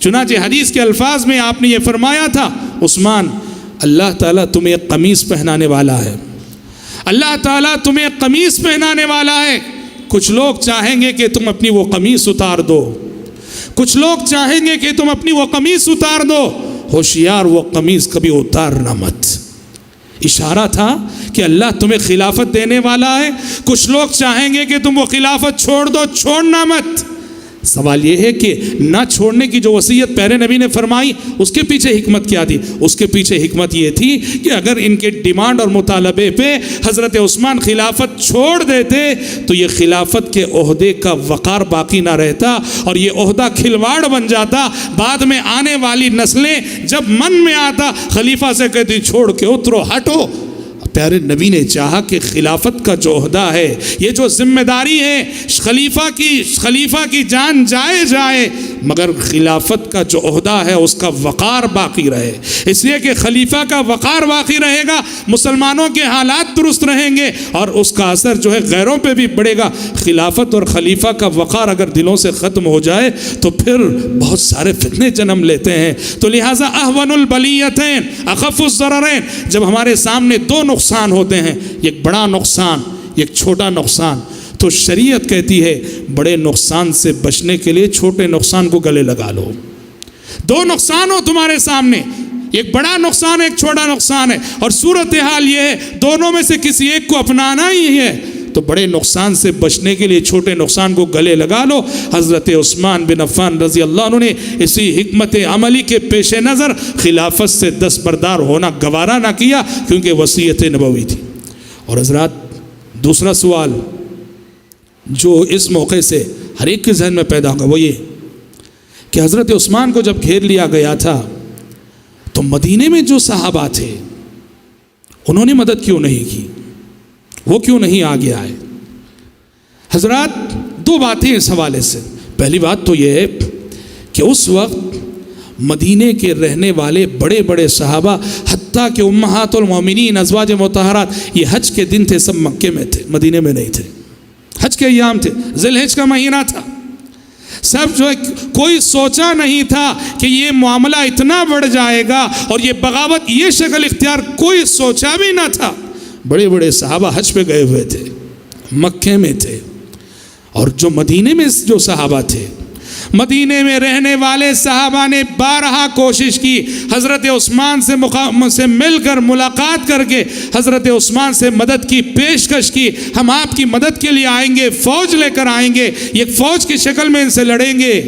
چنانچہ حدیث کے الفاظ میں آپ نے یہ فرمایا تھا، عثمان اللہ تعالیٰ تمہیں ایک قمیص پہنانے والا ہے، اللہ تعالیٰ تمہیں ایک قمیص پہنانے والا ہے، کچھ لوگ چاہیں گے کہ تم اپنی وہ قمیص اتار دو، کچھ لوگ چاہیں گے کہ تم اپنی وہ قمیص اتار دو، ہوشیار وہ قمیص کبھی اتارنا مت۔ اشارہ تھا کہ اللہ تمہیں خلافت دینے والا ہے، کچھ لوگ چاہیں گے کہ تم وہ خلافت چھوڑ دو، چھوڑنا مت۔ سوال یہ ہے کہ نہ چھوڑنے کی جو وصیت پیارے نبی نے فرمائی اس کے پیچھے حکمت کیا تھی؟ اس کے پیچھے حکمت یہ تھی کہ اگر ان کے ڈیمانڈ اور مطالبے پہ حضرت عثمان خلافت چھوڑ دیتے تو یہ خلافت کے عہدے کا وقار باقی نہ رہتا اور یہ عہدہ کھلواڑ بن جاتا. بعد میں آنے والی نسلیں جب من میں آتا خلیفہ سے کہتی چھوڑ کے اترو ہٹو. پیارے نبی نے چاہا کہ خلافت کا جو عہدہ ہے، یہ جو ذمہ داری ہے، خلیفہ کی جان جائے مگر خلافت کا جو عہدہ ہے اس کا وقار باقی رہے. اس لیے کہ خلیفہ کا وقار باقی رہے گا، مسلمانوں کے حالات درست رہیں گے اور اس کا اثر جو ہے غیروں پہ بھی پڑے گا. خلافت اور خلیفہ کا وقار اگر دلوں سے ختم ہو جائے تو پھر بہت سارے فتنے جنم لیتے ہیں. تو لہٰذا اہون البلیتین اخف الضررین، جب ہمارے سامنے دو نقصان ہوتے ہیں، ایک بڑا نقصان ایک چھوٹا نقصان، تو شریعت کہتی ہے بڑے نقصان سے بچنے کے لیے چھوٹے نقصان کو گلے لگا لو. دو نقصان ہو تمہارے سامنے، ایک بڑا نقصان ہے ایک چھوٹا نقصان ہے، اور صورتحال یہ ہے دونوں میں سے کسی ایک کو اپنانا ہی ہے، تو بڑے نقصان سے بچنے کے لیے چھوٹے نقصان کو گلے لگا لو. حضرت عثمان بن عفان رضی اللہ عنہ نے اسی حکمت عملی کے پیش نظر خلافت سے دستبردار ہونا گوارا نہ کیا کیونکہ وصیت نبوی تھی. اور حضرات دوسرا سوال جو اس موقع سے ہر ایک کے ذہن میں پیدا ہوگا وہ یہ کہ حضرت عثمان کو جب گھیر لیا گیا تھا تو مدینے میں جو صحابہ تھے انہوں نے مدد کیوں نہیں کی؟ وہ کیوں نہیں آگے آئے؟ حضرات دو باتیں اس حوالے سے. پہلی بات تو یہ ہے کہ اس وقت مدینے کے رہنے والے بڑے بڑے صحابہ حتیٰ کہ امہات المومنین ازواج مطہرات یہ حج کے دن تھے سب مکے میں تھے، مدینے میں نہیں تھے. حج کے ایام تھے، ذی الحج کا مہینہ تھا. سب جو ہے کوئی سوچا نہیں تھا کہ یہ معاملہ اتنا بڑھ جائے گا اور یہ بغاوت یہ شکل اختیار کوئی سوچا بھی نہ تھا. بڑے بڑے صحابہ حج پہ گئے ہوئے تھے، مکے میں تھے. اور جو مدینے میں جو صحابہ تھے، مدینے میں رہنے والے صحابہ نے بارہا کوشش کی حضرت عثمان سے مل کر ملاقات کر کے حضرت عثمان سے مدد کی پیشکش کی. ہم آپ کی مدد کے لیے آئیں گے، فوج لے کر آئیں گے، ایک فوج کی شکل میں ان سے لڑیں گے.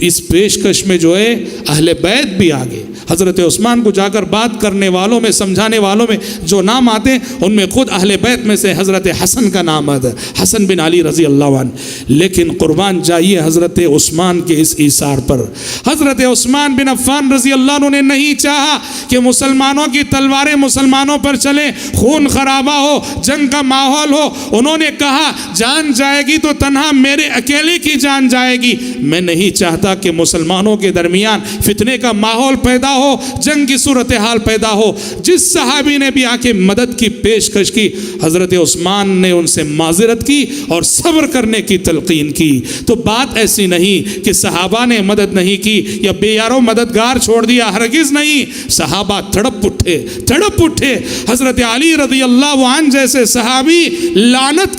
اس پیشکش میں جو ہے اہل بیت بھی آگے. حضرت عثمان کو جا کر بات کرنے والوں میں سمجھانے والوں میں جو نام آتے ہیں ان میں خود اہل بیت میں سے حضرت حسن کا نام آتا ہے، حسن بن علی رضی اللہ عنہ. لیکن قربان جائیے حضرت عثمان کے اس ایثار پر. حضرت عثمان بن عفان رضی اللہ عنہ نے نہیں چاہا کہ مسلمانوں کی تلواریں مسلمانوں پر چلیں، خون خرابہ ہو، جنگ کا ماحول ہو. انہوں نے کہا جان جائے گی تو تنہا میرے اکیلے کی جان جائے گی. میں نہیں چاہتا کہ مسلمانوں کے درمیان فتنے کا ماحول پیدا ہو، جنگ کی صورتحال پیدا ہو. جس صحابی نے بھی آ کے مدد کی پیشکش کی حضرت عثمان نے ان سے معذرت کی اور صبر کرنے کی تلقین کی. تو بات ایسی نہیں کہ صحابہ نے مدد نہیں کی یا بے یارو مددگار چھوڑ دیا، ہرگز نہیں. صحابہ تڑپ اٹھے. حضرت علی رضی اللہ عنہ جیسے صحابی لعنت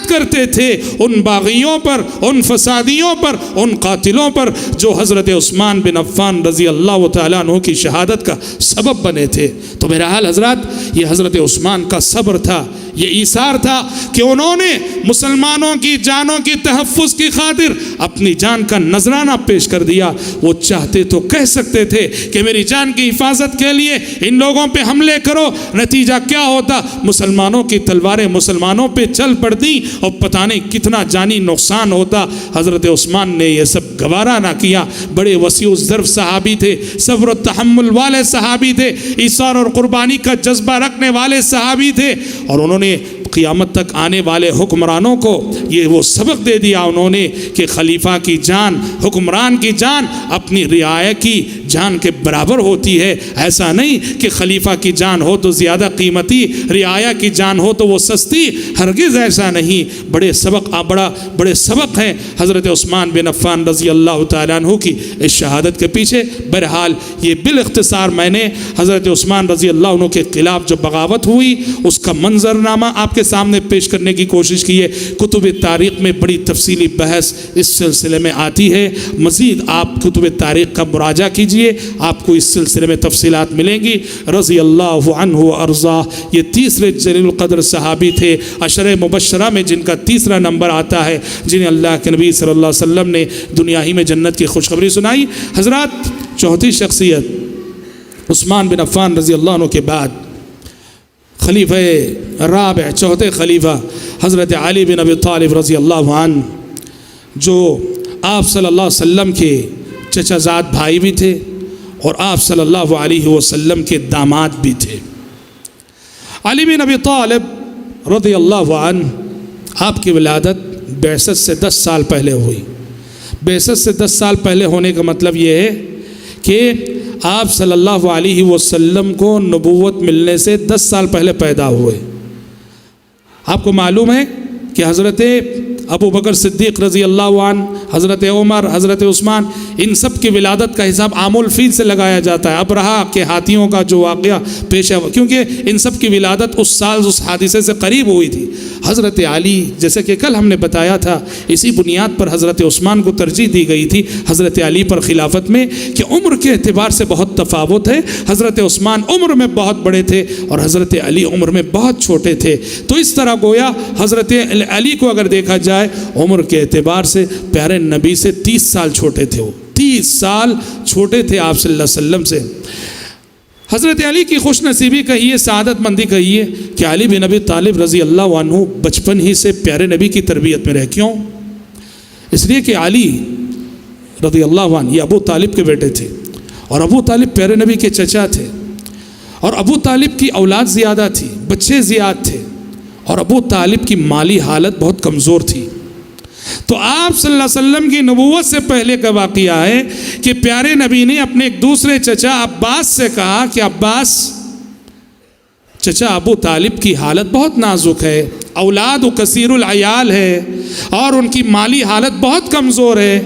کرتے تھے ان باغیوں پر، ان فسادیوں پر، ان قاتلوں پر جو حضرت عثمان بن عفان رضی اللہ تعالیٰ عنہ کی شہادت کا سبب بنے تھے. تو بہرحال حضرات یہ حضرت عثمان کا صبر تھا، یہ ایثار تھا کہ انہوں نے مسلمانوں کی جانوں کی تحفظ کی خاطر اپنی جان کا نذرانہ پیش کر دیا. وہ چاہتے تو کہہ سکتے تھے کہ میری جان کی حفاظت کے لیے ان لوگوں پہ حملے کرو، نتیجہ کیا ہوتا؟ مسلمانوں کی تلواریں مسلمانوں پہ چل پڑتی اور پتہ نہیں کتنا جانی نقصان ہوتا. حضرت عثمان نے یہ سب گوارا نہ کیا. بڑے وسیع الظرف صحابی تھے، صبر و تحمل والے صحابی تھے، ایثار اور قربانی کا جذبہ رکھنے والے صحابی تھے. اور انہوں نے قیامت تک آنے والے حکمرانوں کو یہ وہ سبق دے دیا انہوں نے کہ خلیفہ کی جان، حکمران کی جان اپنی رعایا کی جان کے برابر ہوتی ہے. ایسا نہیں کہ خلیفہ کی جان ہو تو زیادہ قیمتی، رعایا کی جان ہو تو وہ سستی، ہرگز ایسا نہیں. بڑے سبق ہیں حضرت عثمان بن عفان رضی اللہ تعالیٰ عنہ کی اس شہادت کے پیچھے. بہرحال یہ بالاختصار میں نے حضرت عثمان رضی اللہ عنہ کے خلاف جو بغاوت ہوئی اس کا منظرنامہ آپ کے کے سامنے پیش کرنے کی کوشش کی ہے۔ کتب تاریخ میں بڑی تفصیلی بحث اس سلسلے میں آتی ہے، مزید آپ کتب تاریخ کا مراجعہ کیجئے، آپ کو اس سلسلے میں تفصیلات ملیں گی۔ رضی اللہ عنہ و ارضاہ، یہ تیسرے جلیل القدر صحابی تھے، عشرہ مبشرہ میں جن کا تیسرا نمبر آتا ہے، جنہیں اللہ کے نبی صلی اللہ علیہ وسلم نے دنیا ہی میں جنت کی خوشخبری سنائی۔ حضرات، چوتھی شخصیت عثمان بن عفان رضی اللہ عنہ کے بعد خلیفہ رابع، چوتھے خلیفہ حضرت علی بن ابی طالب رضی اللہ عنہ، جو آپ صلی اللہ علیہ وسلم کے چچا زاد بھائی بھی تھے اور آپ صلی اللہ علیہ وسلم کے داماد بھی تھے۔ علی بن ابی طالب رضی اللہ عنہ، آپ کی ولادت بعثت سے 10 سال پہلے ہوئی۔ بعثت سے 10 سال پہلے ہونے کا مطلب یہ ہے کہ آپ صلی اللہ علیہ وسلم کو نبوت ملنے سے 10 سال پہلے پیدا ہوئے۔ آپ کو معلوم ہے کہ حضرت ابو بکر صدیق رضی اللہ عنہ، حضرت عمر، حضرت عثمان، ان سب کی ولادت کا حساب عام الفیل سے لگایا جاتا ہے۔ ابرہہ کے ہاتھیوں کا جو واقعہ پیش ہے، کیونکہ ان سب کی ولادت اس سال اس حادثے سے قریب ہوئی تھی۔ حضرت علی، جیسے کہ کل ہم نے بتایا تھا، اسی بنیاد پر حضرت عثمان کو ترجیح دی گئی تھی حضرت علی پر خلافت میں، کہ عمر کے اعتبار سے بہت تفاوت ہے۔ حضرت عثمان عمر میں بہت بڑے تھے اور حضرت علی عمر میں بہت چھوٹے تھے، تو اس طرح گویا حضرت علی کو اگر دیکھا جائے عمر کے اعتبار سے پیارے نبی سے 30 سال چھوٹے تھے، وہ 30 سال چھوٹے تھے آپ صلی اللہ علیہ وسلم سے۔ حضرت علی کی خوش نصیبی کہیے، سعادت مندی کہیے کہ علی بن ابی طالب رضی اللہ عنہ بچپن ہی سے پیارے نبی کی تربیت میں رہے۔ کیوں؟ اس لیے کہ علی رضی اللہ عنہ یہ ابو طالب کے بیٹے تھے، اور ابو طالب پیارے نبی کے چچا تھے، اور ابو طالب کی اولاد زیادہ تھی، بچے زیادہ تھے، اور ابو طالب کی مالی حالت بہت کمزور تھی۔ تو آپ صلی اللہ علیہ وسلم کی نبوت سے پہلے کا واقعہ ہے کہ پیارے نبی نے اپنے ایک دوسرے چچا عباس سے کہا کہ عباس، چچا ابو طالب کی حالت بہت نازک ہے، اولاد و کثیر العیال ہے، اور ان کی مالی حالت بہت کمزور ہے،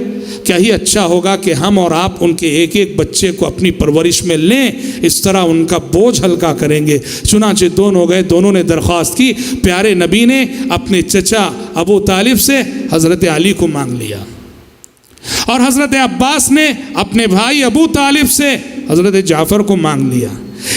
کیا ہی اچھا ہوگا کہ ہم اور آپ ان کے ایک ایک بچے کو اپنی پرورش میں لیں، اس طرح ان کا بوجھ ہلکا کریں گے۔ چنانچہ دونوں گئے، دونوں نے درخواست کی، پیارے نبی نے اپنے چچا ابو طالب سے حضرت علی کو مانگ لیا، اور حضرت عباس نے اپنے بھائی ابو طالب سے حضرت جعفر کو مانگ لیا۔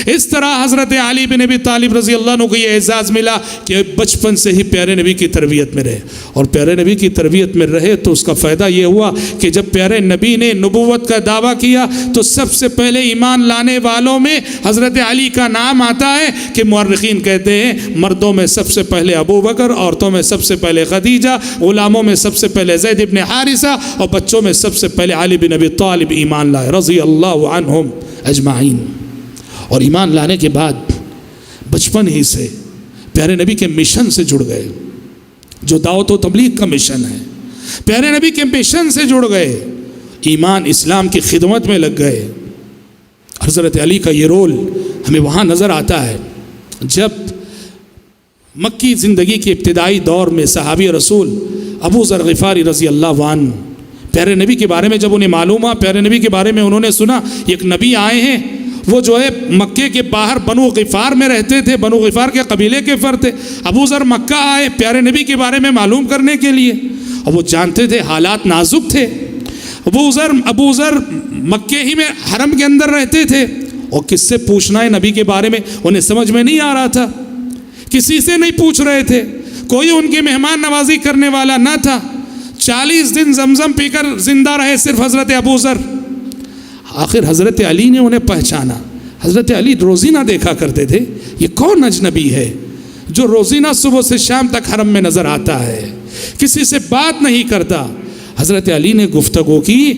اس طرح حضرت علی بن ابی طالب رضی اللہ عنہ کو یہ اعزاز ملا کہ بچپن سے ہی پیارے نبی کی تربیت میں رہے، اور پیارے نبی کی تربیت میں رہے تو اس کا فائدہ یہ ہوا کہ جب پیارے نبی نے نبوت کا دعویٰ کیا تو سب سے پہلے ایمان لانے والوں میں حضرت علی کا نام آتا ہے، کہ مورخین کہتے ہیں مردوں میں سب سے پہلے ابو بکر، عورتوں میں سب سے پہلے خدیجہ، غلاموں میں سب سے پہلے زید بن حارثہ، اور بچوں میں سب سے پہلے علی بن ابی طالب ایمان لائے رضی اللہ عنہم اجمعین۔ اور ایمان لانے کے بعد بچپن ہی سے پیارے نبی کے مشن سے جڑ گئے، جو دعوت و تبلیغ کا مشن ہے، پیارے نبی کے مشن سے جڑ گئے، ایمان اسلام کی خدمت میں لگ گئے۔ حضرت علی کا یہ رول ہمیں وہاں نظر آتا ہے جب مکی زندگی کے ابتدائی دور میں صحابی رسول ابو ذر غفاری رضی اللہ عنہ پیارے نبی کے بارے میں جب انہیں معلوم ہوا، پیارے نبی کے بارے میں انہوں نے سنا ایک نبی آئے ہیں، وہ جو ہے مکے کے باہر بنو غفار میں رہتے تھے، بنو غفار کے قبیلے کے فرد تھے۔ ابو ذر مکہ آئے پیارے نبی کے بارے میں معلوم کرنے کے لیے، اور وہ جانتے تھے حالات نازک تھے۔ ابو ذر مکے ہی میں حرم کے اندر رہتے تھے، اور کس سے پوچھنا ہے نبی کے بارے میں انہیں سمجھ میں نہیں آ رہا تھا، کسی سے نہیں پوچھ رہے تھے، کوئی ان کی مہمان نوازی کرنے والا نہ تھا۔ 40 دن زمزم پی کر زندہ رہے صرف حضرت ابو ذر۔ آخر حضرت علی نے انہیں پہچانا۔ حضرت علی روزینہ دیکھا کرتے تھے یہ کون اجنبی ہے جو روزینہ صبح سے شام تک حرم میں نظر آتا ہے، کسی سے بات نہیں کرتا۔ حضرت علی نے گفتگو کی،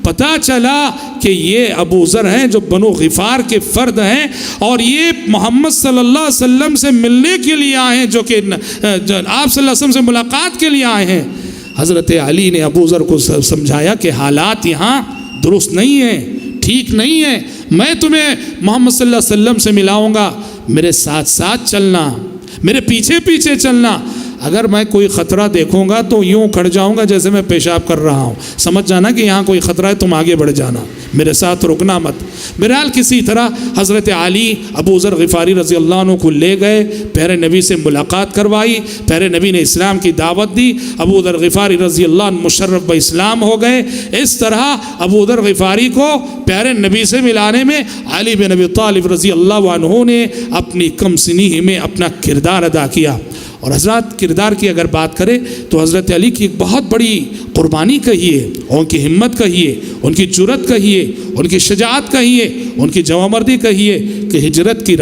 پتہ چلا کہ یہ ابو ذر ہیں جو بنو غفار کے فرد ہیں، اور یہ محمد صلی اللہ علیہ وسلم سے ملنے کے لیے آئے ہیں، جو کہ آپ صلی اللہ علیہ وسلم سے ملاقات کے لیے آئے ہیں۔ حضرت علی نے ابو ذر کو سمجھایا کہ حالات یہاں درست نہیں ہیں، ٹھیک نہیں ہے، میں تمہیں محمد صلی اللہ علیہ وسلم سے ملاؤں گا، میرے ساتھ ساتھ چلنا، میرے پیچھے پیچھے چلنا، اگر میں کوئی خطرہ دیکھوں گا تو یوں کھڑ جاؤں گا جیسے میں پیشاب کر رہا ہوں، سمجھ جانا کہ یہاں کوئی خطرہ ہے، تم آگے بڑھ جانا، میرے ساتھ رکنا مت۔ بہرحال کسی طرح حضرت علی ابو ذر غفاری رضی اللہ عنہ کو لے گئے، پیارے نبی سے ملاقات کروائی، پیارے نبی نے اسلام کی دعوت دی، ابو ذر غفاری رضی اللہ عنہ مشرف باسلام ہو گئے۔ اس طرح ابو ذر غفاری کو پیارے نبی سے ملانے میں علی بن ابی طالب رضی اللہ عنہ نے اپنی کم سنی میں اپنا کردار ادا کیا۔ اور حضرات کردار کی اگر بات کریں تو حضرت علی کی ایک بہت بڑی قربانی کہیے، ان کی ہمت کہیے، ان کی جرأت کہیے، ان کی شجاعت کہیے، ان کی جوانمردی کہیے کہ ہجرت کی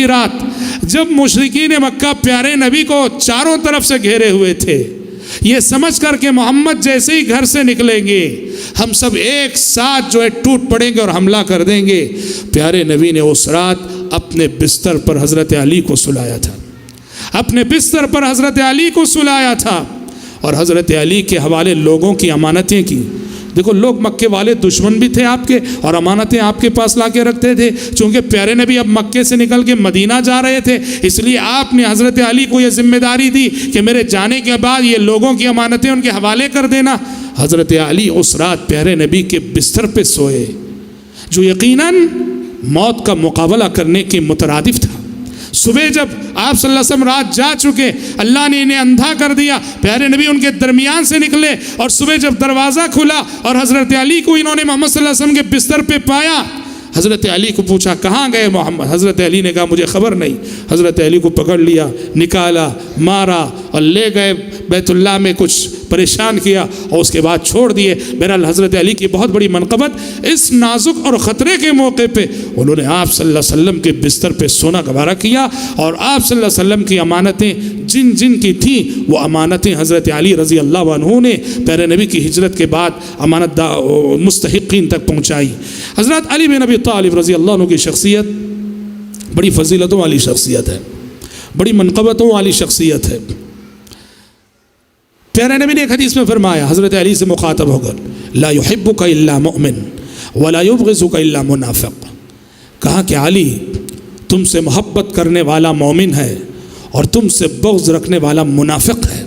رات جب مشرکین مکہ پیارے نبی کو چاروں طرف سے گھیرے ہوئے تھے، یہ سمجھ کر کہ محمد جیسے ہی گھر سے نکلیں گے ہم سب ایک ساتھ جو ہے ٹوٹ پڑیں گے اور حملہ کر دیں گے، پیارے نبی نے اس رات اپنے بستر پر حضرت علی کو سلایا تھا، اپنے بستر پر حضرت علی کو سلایا تھا اور حضرت علی کے حوالے لوگوں کی امانتیں کی۔ دیکھو لوگ مکے والے دشمن بھی تھے آپ کے اور امانتیں آپ کے پاس لا کے رکھتے تھے، چونکہ پیارے نبی اب مکے سے نکل کے مدینہ جا رہے تھے، اس لیے آپ نے حضرت علی کو یہ ذمہ داری دی کہ میرے جانے کے بعد یہ لوگوں کی امانتیں ان کے حوالے کر دینا۔ حضرت علی اس رات پیارے نبی کے بستر پہ سوئے، جو یقیناً موت کا مقابلہ کرنے کے مترادف تھا۔ صبح جب آپ صلی اللہ علیہ وسلم رات جا چکے، اللہ نے انہیں اندھا کر دیا، پیارے نبی ان کے درمیان سے نکلے اور صبح جب دروازہ کھلا اور حضرت علی کو انہوں نے محمد صلی اللہ علیہ وسلم کے بستر پہ پایا، حضرت علی کو پوچھا کہاں گئے محمد؟ حضرت علی نے کہا مجھے خبر نہیں۔ حضرت علی کو پکڑ لیا، نکالا، مارا اور لے گئے بیت اللہ میں، کچھ پریشان کیا اور اس کے بعد چھوڑ دیے۔ بہرحال حضرت علی کی بہت بڑی منقبت، اس نازک اور خطرے کے موقع پہ انہوں نے آپ صلی اللہ علیہ وسلم کے بستر پہ سونا گوارا کیا اور آپ صلی اللہ علیہ وسلم کی امانتیں جن کی تھیں وہ امانتیں حضرت علی رضی اللہ عنہ نے پیارے نبی کی ہجرت کے بعد امانت مستحقین تک پہنچائی۔ حضرت علی بن ابی طالب رضی اللہ عنہ کی شخصیت بڑی فضیلتوں والی شخصیت ہے، بڑی منقبتوں والی شخصیت ہے۔ پیارے نبی نے ایک حدیث میں فرمایا حضرت علی سے مخاطب ہو کر، لا يحبك الا مؤمن ولا يبغضك الا منافق، کہا کہ علی تم سے محبت کرنے والا مومن ہے اور تم سے بغض رکھنے والا منافق ہے۔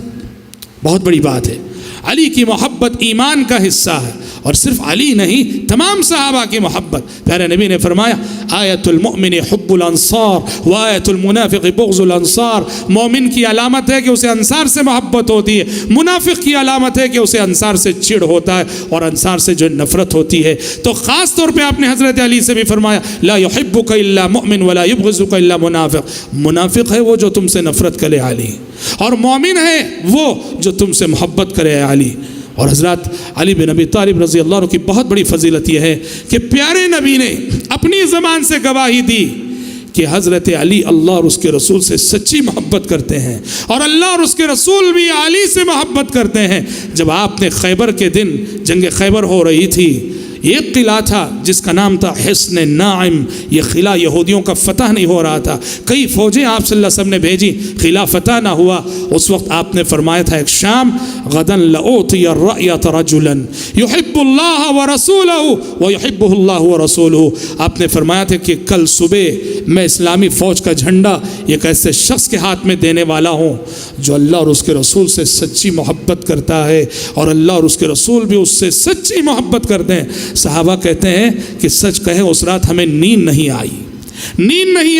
بہت بڑی بات ہے، علی کی محبت ایمان کا حصہ ہے، اور صرف علی نہیں تمام صحابہ کی محبت۔ پیارے نبی نے فرمایا آیت المؤمن حب الانصار و آیت المنافق بغض الانصار، مومن کی علامت ہے کہ اسے انصار سے محبت ہوتی ہے، منافق کی علامت ہے کہ اسے انصار سے چڑ ہوتا ہے اور انصار سے جو نفرت ہوتی ہے۔ تو خاص طور پہ آپ نے حضرت علی سے بھی فرمایا لا يحبك الا مؤمن ولا يبغضك الا منافق، منافق ہے وہ جو تم سے نفرت کرے علی، اور مومن ہے وہ جو تم سے محبت کرے علی۔ اور حضرت علی بن ابی طالب رضی اللہ عنہ کی بہت بڑی فضیلت یہ ہے کہ پیارے نبی نے اپنی زبان سے گواہی دی کہ حضرت علی اللہ اور اس کے رسول سے سچی محبت کرتے ہیں، اور اللہ اور اس کے رسول بھی علی سے محبت کرتے ہیں۔ جب آپ نے خیبر کے دن جنگ خیبر ہو رہی تھی، ایک قلعہ تھا جس کا نام تھا حصن ناعم، یہ قلعہ یہودیوں کا فتح نہیں ہو رہا تھا، کئی فوجیں آپ صلی اللہ علیہ وسلم نے بھیجی، قلعہ فتح نہ ہوا۔ اس وقت آپ نے فرمایا تھا ایک شام غدن لأعطی الرأیۃ رجلا یحب اللہ ورسولہ ویحبہ اللہ ورسولہ، آپ نے فرمایا تھا کہ کل صبح میں اسلامی فوج کا جھنڈا ایک ایسے شخص کے ہاتھ میں دینے والا ہوں جو اللہ اور اس کے رسول سے سچی محبت کرتا ہے، اور اللہ اور اس کے رسول بھی اس سے سچی محبت کرتے ہیں۔ صحابہ کہتے ہیں کہ سچ کہیں اس رات ہمیں نیند نہیں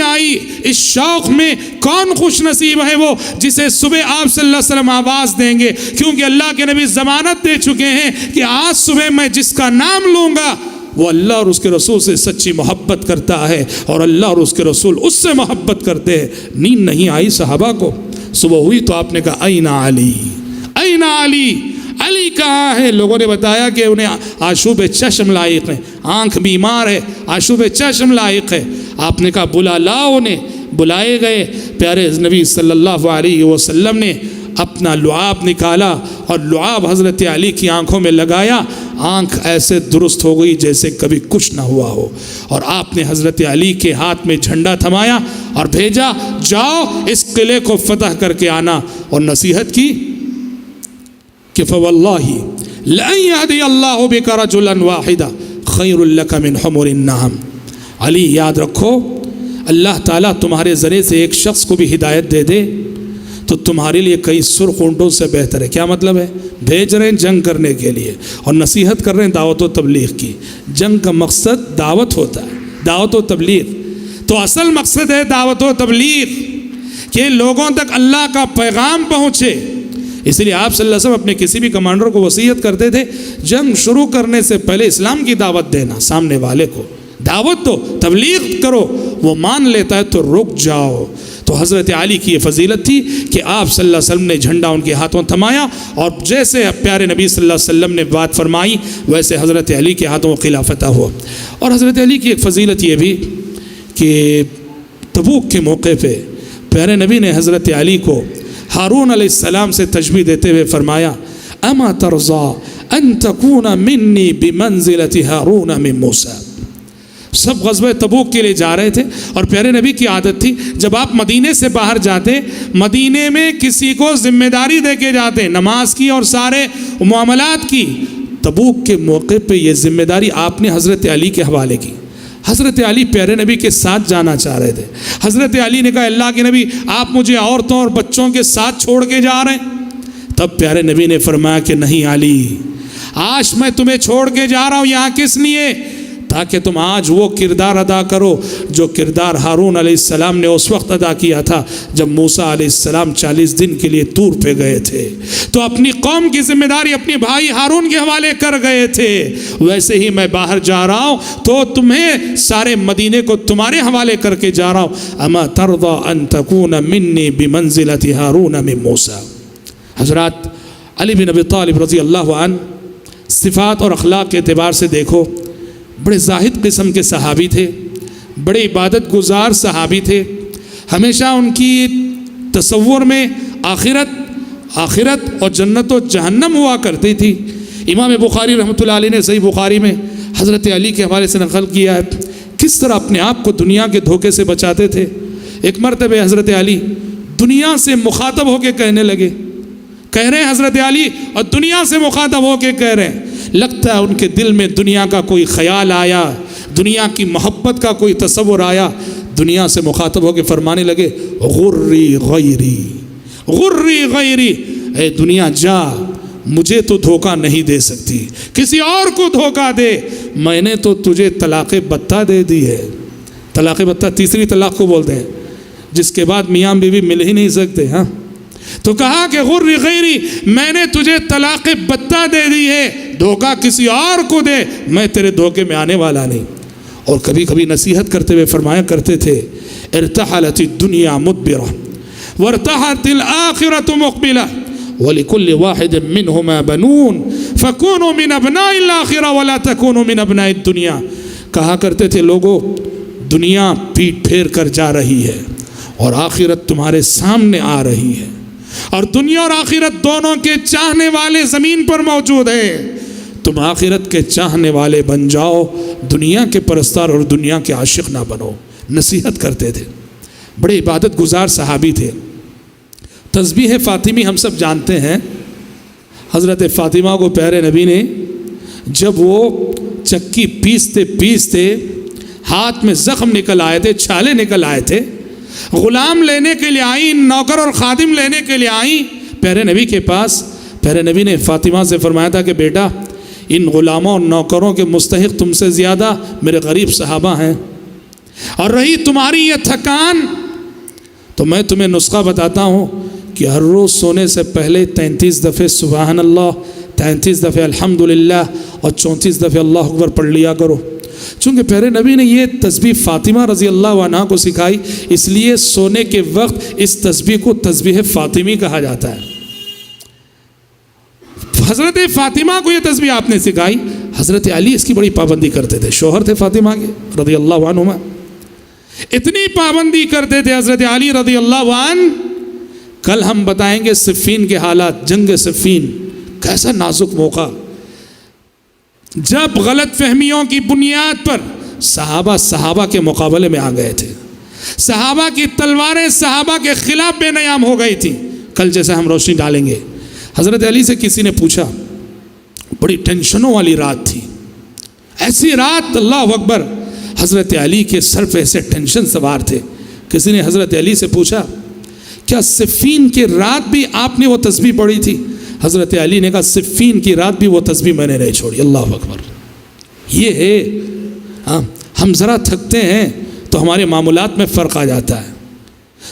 آئی، اس شوق میں کون خوش نصیب ہے وہ جسے صبح آپ صلی اللہ علیہ وسلم آواز دیں گے، کیونکہ اللہ کے نبی ضمانت دے چکے ہیں کہ آج صبح میں جس کا نام لوں گا وہ اللہ اور اس کے رسول سے سچی محبت کرتا ہے، اور اللہ اور اس کے رسول اس سے محبت کرتے ہیں۔ نیند نہیں آئی صحابہ کو، صبح ہوئی تو آپ نے کہا این علی، این علی، علی کہاں ہے؟ لوگوں نے بتایا کہ انہیں آشوب چشم لائق ہے، آنکھ بیمار ہے، آشوب چشم لائق ہے۔ آپ نے کہا بلا لاؤ، انہیں بلائے گئے۔ پیارے نبی صلی اللہ علیہ وسلم نے اپنا لعاب نکالا اور لعاب حضرت علی کی آنکھوں میں لگایا، آنکھ ایسے درست ہو گئی جیسے کبھی کچھ نہ ہوا ہو، اور آپ نے حضرت علی کے ہاتھ میں جھنڈا تھمایا اور بھیجا جاؤ اس قلعے کو فتح کر کے آنا، اور نصیحت کی کہ فواللہ لن یہدی اللہ بک رجلا واحدا خیر لک من حمر النعم، علی یاد رکھو اللہ تعالیٰ تمہارے ذریعے سے ایک شخص کو بھی ہدایت دے دے تو تمہارے لیے کئی سرخ اونٹوں سے بہتر ہے۔ کیا مطلب ہے؟ بھیج رہے ہیں جنگ کرنے کے لیے اور نصیحت کر رہے ہیں دعوت و تبلیغ کی۔ جنگ کا مقصد دعوت ہوتا ہے، دعوت و تبلیغ۔ تو اصل مقصد ہے دعوت و تبلیغ، کہ لوگوں تک اللہ کا پیغام پہنچے۔ اس لیے آپ صلی اللہ علیہ وسلم اپنے کسی بھی کمانڈر کو وصیت کرتے تھے، جنگ شروع کرنے سے پہلے اسلام کی دعوت دینا، سامنے والے کو دعوت دو، تبلیغ کرو، وہ مان لیتا ہے تو رک جاؤ۔ تو حضرت علی کی یہ فضیلت تھی کہ آپ صلی اللہ علیہ وسلم نے جھنڈا ان کے ہاتھوں تھمایا، اور جیسے پیارے نبی صلی اللہ علیہ وسلم نے بات فرمائی ویسے حضرت علی کے ہاتھوں خلافت ہوا۔ اور حضرت علی کی ایک فضیلت یہ بھی کہ تبوک کے موقع پہ پیارے نبی نے حضرت علی کو ہارون علیہ السلام سے تشبیہ دیتے ہوئے فرمایا، اما ترضا ان تکون منی بمنزلۃ ہارون من موسیٰ۔ سب غزوہ تبوک کے لیے جا رہے تھے، اور پیارے نبی کی عادت تھی جب آپ مدینے سے باہر جاتے، مدینے میں کسی کو ذمہ داری دے کے جاتے، نماز کی اور سارے معاملات کی۔ تبوک کے موقع پہ یہ ذمہ داری آپ نے حضرت علی کے حوالے کی۔ حضرت علی پیارے نبی کے ساتھ جانا چاہ رہے تھے۔ حضرت علی نے کہا، اللہ کے نبی آپ مجھے عورتوں اور بچوں کے ساتھ چھوڑ کے جا رہے ہیں؟ تب پیارے نبی نے فرمایا کہ نہیں علی، آج میں تمہیں چھوڑ کے جا رہا ہوں یہاں کس لیے؟ تاکہ تم آج وہ کردار ادا کرو جو کردار ہارون علیہ السلام نے اس وقت ادا کیا تھا جب موسیٰ علیہ السلام 40 دن کے لیے طور پہ گئے تھے، تو اپنی قوم کی ذمہ داری اپنے بھائی ہارون کے حوالے کر گئے تھے۔ ویسے ہی میں باہر جا رہا ہوں تو تمہیں سارے مدینے کو تمہارے حوالے کر کے جا رہا ہوں۔ اما ترضى ان تكون مني بمنزلة هارون من موسیٰ۔ حضرات علی بن ابی طالب رضی اللہ عنہ صفات اور اخلاق کے اعتبار سے دیکھو، بڑے زاہد قسم کے صحابی تھے، بڑے عبادت گزار صحابی تھے۔ ہمیشہ ان کی تصور میں آخرت اور جنت و جہنم ہوا کرتی تھی۔ امام بخاری رحمۃ اللہ علیہ نے صحیح بخاری میں حضرت علی کے حوالے سے نقل کیا ہے کس طرح اپنے آپ کو دنیا کے دھوکے سے بچاتے تھے۔ ایک مرتبہ حضرت علی دنیا سے مخاطب ہو کے کہنے لگے، کہہ رہے ہیں حضرت علی اور دنیا سے مخاطب ہو کے کہہ رہے ہیں، لگتا ہے ان کے دل میں دنیا کا کوئی خیال آیا، دنیا کی محبت کا کوئی تصور آیا۔ دنیا سے مخاطب ہو کے فرمانے لگے، غری غیری، غری غیری، اے دنیا جا، مجھے تو دھوکہ نہیں دے سکتی، کسی اور کو دھوکہ دے، میں نے تو تجھے طلاق بتہ دے دی ہے۔ طلاق بتہ تیسری طلاق کو بولتے ہیں، جس کے بعد میاں بیوی مل ہی نہیں سکتے۔ ہاں، تو کہا کہ غر غیری، میں نے تجھے طلاق بتہ دے دی ہے، دھوکہ کسی اور کو دے، میں تیرے دھوکے میں آنے والا نہیں۔ اور کبھی کبھی نصیحت کرتے ہوئے فرمایا کرتے تھے، ارتحلت الدنیا مدبرہ وارتحلت الآخرة مقبلہ وَلِكُلِّ وَاحِدٍ مِّنْهُمَا بَنُونَ فَكُونُوا مِنْ أَبْنَاءِ الْآخِرَةِ وَلَا تَكُونُوا مِنْ أَبْنَاءِ الدُّنْيَا۔ کہا کرتے تھے، لوگو دنیا پیٹ پھیر کر جا رہی ہے اور آخرت تمہارے سامنے آ رہی ہے، اور دنیا اور آخرت دونوں کے چاہنے والے زمین پر موجود ہیں، تم آخرت کے چاہنے والے بن جاؤ، دنیا کے پرستار اور دنیا کے عاشق نہ بنو۔ نصیحت کرتے تھے، بڑے عبادت گزار صحابی تھے۔ تسبیح فاطمی ہم سب جانتے ہیں، حضرت فاطمہ کو پیارے نبی نے جب وہ چکی پیستے ہاتھ میں زخم نکل آئے تھے، چھالے نکل آئے تھے، غلام لینے کے لیے آئیں، نوکر اور خادم لینے کے لیے آئیں پیارے نبی کے پاس۔ پیارے نبی نے فاطمہ سے فرمایا تھا کہ بیٹا، ان غلاموں اور نوکروں کے مستحق تم سے زیادہ میرے غریب صحابہ ہیں، اور رہی تمہاری یہ تھکان تو میں تمہیں نسخہ بتاتا ہوں کہ ہر روز سونے سے پہلے 33 دفعہ سبحان اللہ، 33 دفعہ الحمدللہ اور 34 دفعہ اللہ اکبر پڑھ لیا کرو۔ چونکہ پیارے نبی نے یہ تسبیح فاطمہ رضی اللہ عنہا کو سکھائی، اس لیے سونے کے وقت اس تسبیح کو تسبیح فاطمی کہا جاتا ہے۔ حضرت فاطمہ کو یہ تسبیح آپ نے سکھائی۔ حضرت علی اس کی بڑی پابندی کرتے تھے، شوہر تھے فاطمہ کے رضی اللہ عنہما، اتنی پابندی کرتے تھے حضرت علی رضی اللہ عنہ۔ کل ہم بتائیں گے صفین کے حالات، جنگ صفین کیسا نازک موقع، جب غلط فہمیوں کی بنیاد پر صحابہ کے مقابلے میں آ گئے تھے، صحابہ کی تلواریں صحابہ کے خلاف بے نیام ہو گئی تھی۔ کل جیسے ہم روشنی ڈالیں گے، حضرت علی سے کسی نے پوچھا، بڑی ٹینشنوں والی رات تھی، ایسی رات اللہ اکبر، حضرت علی کے سر پہ ایسے ٹینشن سوار تھے۔ کسی نے حضرت علی سے پوچھا کیا صفین کی رات بھی آپ نے وہ تسبیح پڑھی تھی؟ حضرت علی نے کہا صفین کی رات بھی وہ تسبیح میں نے نہیں چھوڑی۔ اللہ اکبر۔ یہ ہے ہم ذرا تھکتے ہیں تو ہمارے معاملات میں فرق آ جاتا ہے۔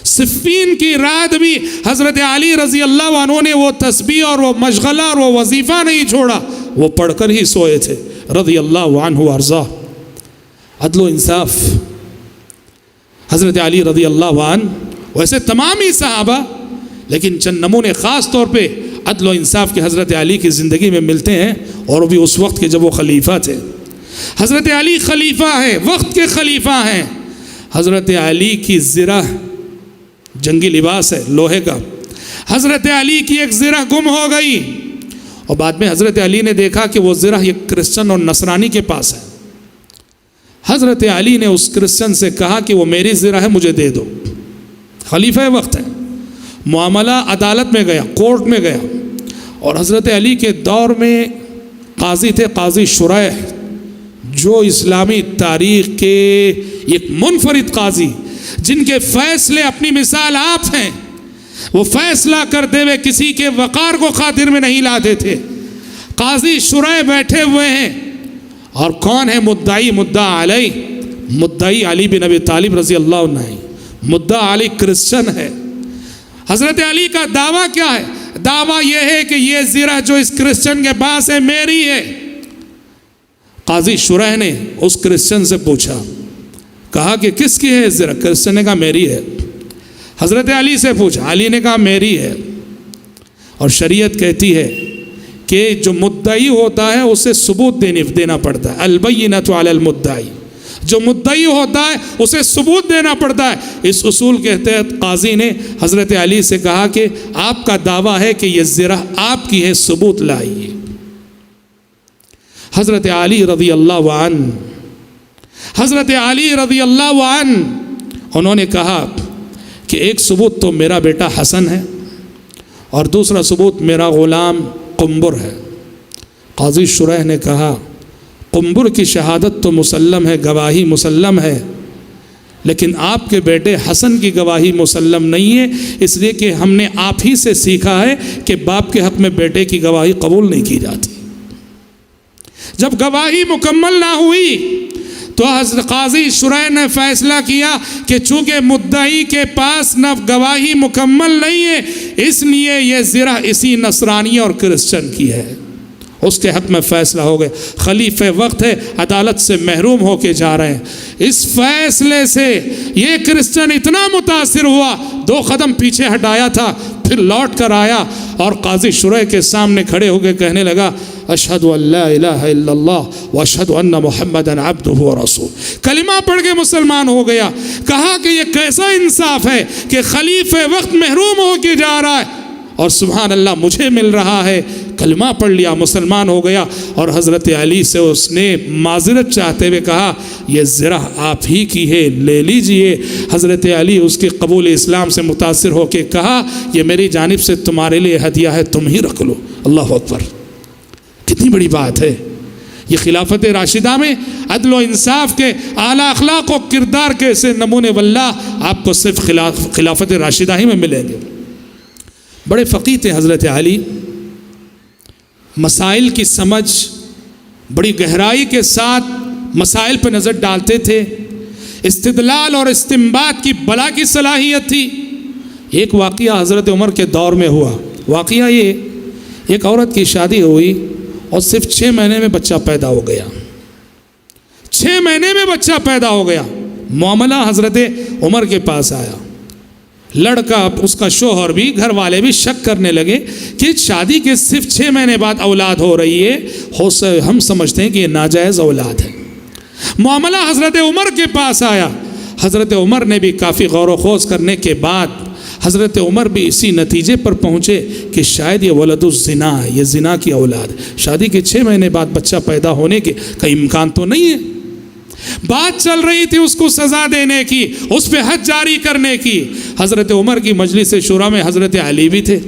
صفین کی رات بھی حضرت علی رضی اللہ عنہ نے وہ تسبیح اور وہ مشغلہ اور وہ وظیفہ نہیں چھوڑا، وہ پڑھ کر ہی سوئے تھے رضی اللہ عنہ وارضا۔ عدل و انصاف حضرت علی رضی اللہ عنہ، ویسے تمام ہی صحابہ، لیکن چند نمونے خاص طور پہ عدل و انصاف کے حضرت علی کی زندگی میں ملتے ہیں، اور وہ بھی اس وقت کے جب وہ خلیفہ تھے۔ حضرت علی خلیفہ ہیں، وقت کے خلیفہ ہیں۔ حضرت علی کی زرہ جنگی لباس ہے لوہے کا، حضرت علی کی ایک زرہ گم ہو گئی، اور بعد میں حضرت علی نے دیکھا کہ وہ زرہ ایک کرسچن اور نصرانی کے پاس ہے۔ حضرت علی نے اس کرسچن سے کہا کہ وہ میری زرہ ہے، مجھے دے دو۔ خلیفہ وقت ہے، معاملہ عدالت میں گیا، کورٹ میں گیا، اور حضرت علی کے دور میں قاضی تھے قاضی شریح، جو اسلامی تاریخ کے ایک منفرد قاضی، جن کے فیصلے اپنی مثال آپ ہیں۔ وہ فیصلہ کرتے ہوئے کسی کے وقار کو خاطر میں نہیں لاتے تھے۔ قاضی شریح بیٹھے ہوئے ہیں، اور کون ہے مدعی؟ مدعا علی، مدعی علی بن ابی طالب رضی اللہ عنہ، مدعا علی کرسچن ہے۔ حضرت علی کا دعویٰ کیا ہے؟ دعویٰ یہ ہے کہ یہ زرہ جو اس کرسچن کے پاس ہے میری ہے۔ قاضی شریح نے اس کرسچن سے پوچھا، کہا کہ کس کی ہے زرہ؟ کرسچن نے کہا میری ہے۔ حضرت علی سے پوچھا، علی نے کہا میری ہے۔ اور شریعت کہتی ہے کہ جو مدعی ہوتا ہے اسے ثبوت دینا پڑتا ہے، البینۃ علی المدعی، جو مدعی ہوتا ہے اسے ثبوت دینا پڑتا ہے۔ اس اصول کے تحت قاضی نے حضرت علی سے کہا کہ آپ کا دعویٰ ہے کہ یہ زرہ آپ کی ہے، ثبوت لائیے۔ حضرت علی رضی اللہ عنہ، حضرت علی رضی اللہ عنہ، انہوں نے کہا کہ ایک ثبوت تو میرا بیٹا حسن ہے، اور دوسرا ثبوت میرا غلام قنبر ہے۔ قاضی شریح نے کہا قنبر کی شہادت تو مسلم ہے، گواہی مسلم ہے، لیکن آپ کے بیٹے حسن کی گواہی مسلم نہیں ہے، اس لیے کہ ہم نے آپ ہی سے سیکھا ہے کہ باپ کے حق میں بیٹے کی گواہی قبول نہیں کی جاتی۔ جب گواہی مکمل نہ ہوئی تو حضرت قاضی شریح نے فیصلہ کیا کہ چونکہ مدعی کے پاس نہ گواہی مکمل نہیں ہے، اس لیے یہ زرہ اسی نصرانی اور کرسچن کی ہے، اس کے حق میں فیصلہ ہو گئے۔ خلیفہ وقت ہے، عدالت سے محروم ہو کے جا رہے ہیں۔ اس فیصلے سے یہ کرسچن اتنا متاثر ہوا، 2 قدم پیچھے ہٹایا تھا، پھر لوٹ کر آیا اور قاضی شریح کے سامنے کھڑے ہو کے کہنے لگا اشہد ان لا الہ الا اللہ واشہد ان محمدًا عبدہ ورسولہ، کلمہ پڑھ کے مسلمان ہو گیا۔ کہا کہ یہ کیسا انصاف ہے کہ خلیفہ وقت محروم ہو کے جا رہا ہے اور سبحان اللہ مجھے مل رہا ہے۔ کلمہ پڑھ لیا، مسلمان ہو گیا، اور حضرت علی سے اس نے معذرت چاہتے ہوئے کہا یہ زرہ آپ ہی کی ہے، لے لیجئے۔ حضرت علی اس کے قبول اسلام سے متاثر ہو کے کہا یہ میری جانب سے تمہارے لیے ہدیہ ہے، تم ہی رکھ لو۔ اللہ اکبر، کتنی بڑی بات ہے۔ یہ خلافت راشدہ میں عدل و انصاف کے اعلیٰ اخلاق و کردار کے ایسے نمونے واللہ آپ کو صرف خلافت راشدہ ہی میں ملیں گے۔ بڑے فقیہ تھے حضرت علی، مسائل کی سمجھ بڑی گہرائی کے ساتھ مسائل پر نظر ڈالتے تھے، استدلال اور استنباط کی بلا کی صلاحیت تھی۔ ایک واقعہ حضرت عمر کے دور میں ہوا۔ واقعہ یہ، ایک عورت کی شادی ہوئی اور صرف 6 مہینے میں بچہ پیدا ہو گیا۔ 6 مہینے میں بچہ پیدا ہو گیا۔ معاملہ حضرت عمر کے پاس آیا۔ لڑکا، اس کا شوہر بھی، گھر والے بھی شک کرنے لگے کہ شادی کے صرف 6 مہینے بعد اولاد ہو رہی ہے، ہم سمجھتے ہیں کہ یہ ناجائز اولاد ہے۔ معاملہ حضرت عمر کے پاس آیا۔ حضرت عمر نے بھی کافی غور و خوض کرنے کے بعد حضرت عمر بھی اسی نتیجے پر پہنچے کہ شاید یہ ولد الزنا ہے، یہ زنا کی اولاد ہے۔ شادی کے 6 مہینے بعد بچہ پیدا ہونے کے کوئی امکان تو نہیں ہے۔ بات چل رہی تھی اس کو سزا دینے کی، اس پہ حد جاری کرنے کی۔ حضرت عمر کی مجلس شورا میں حضرت علی بھی تھے۔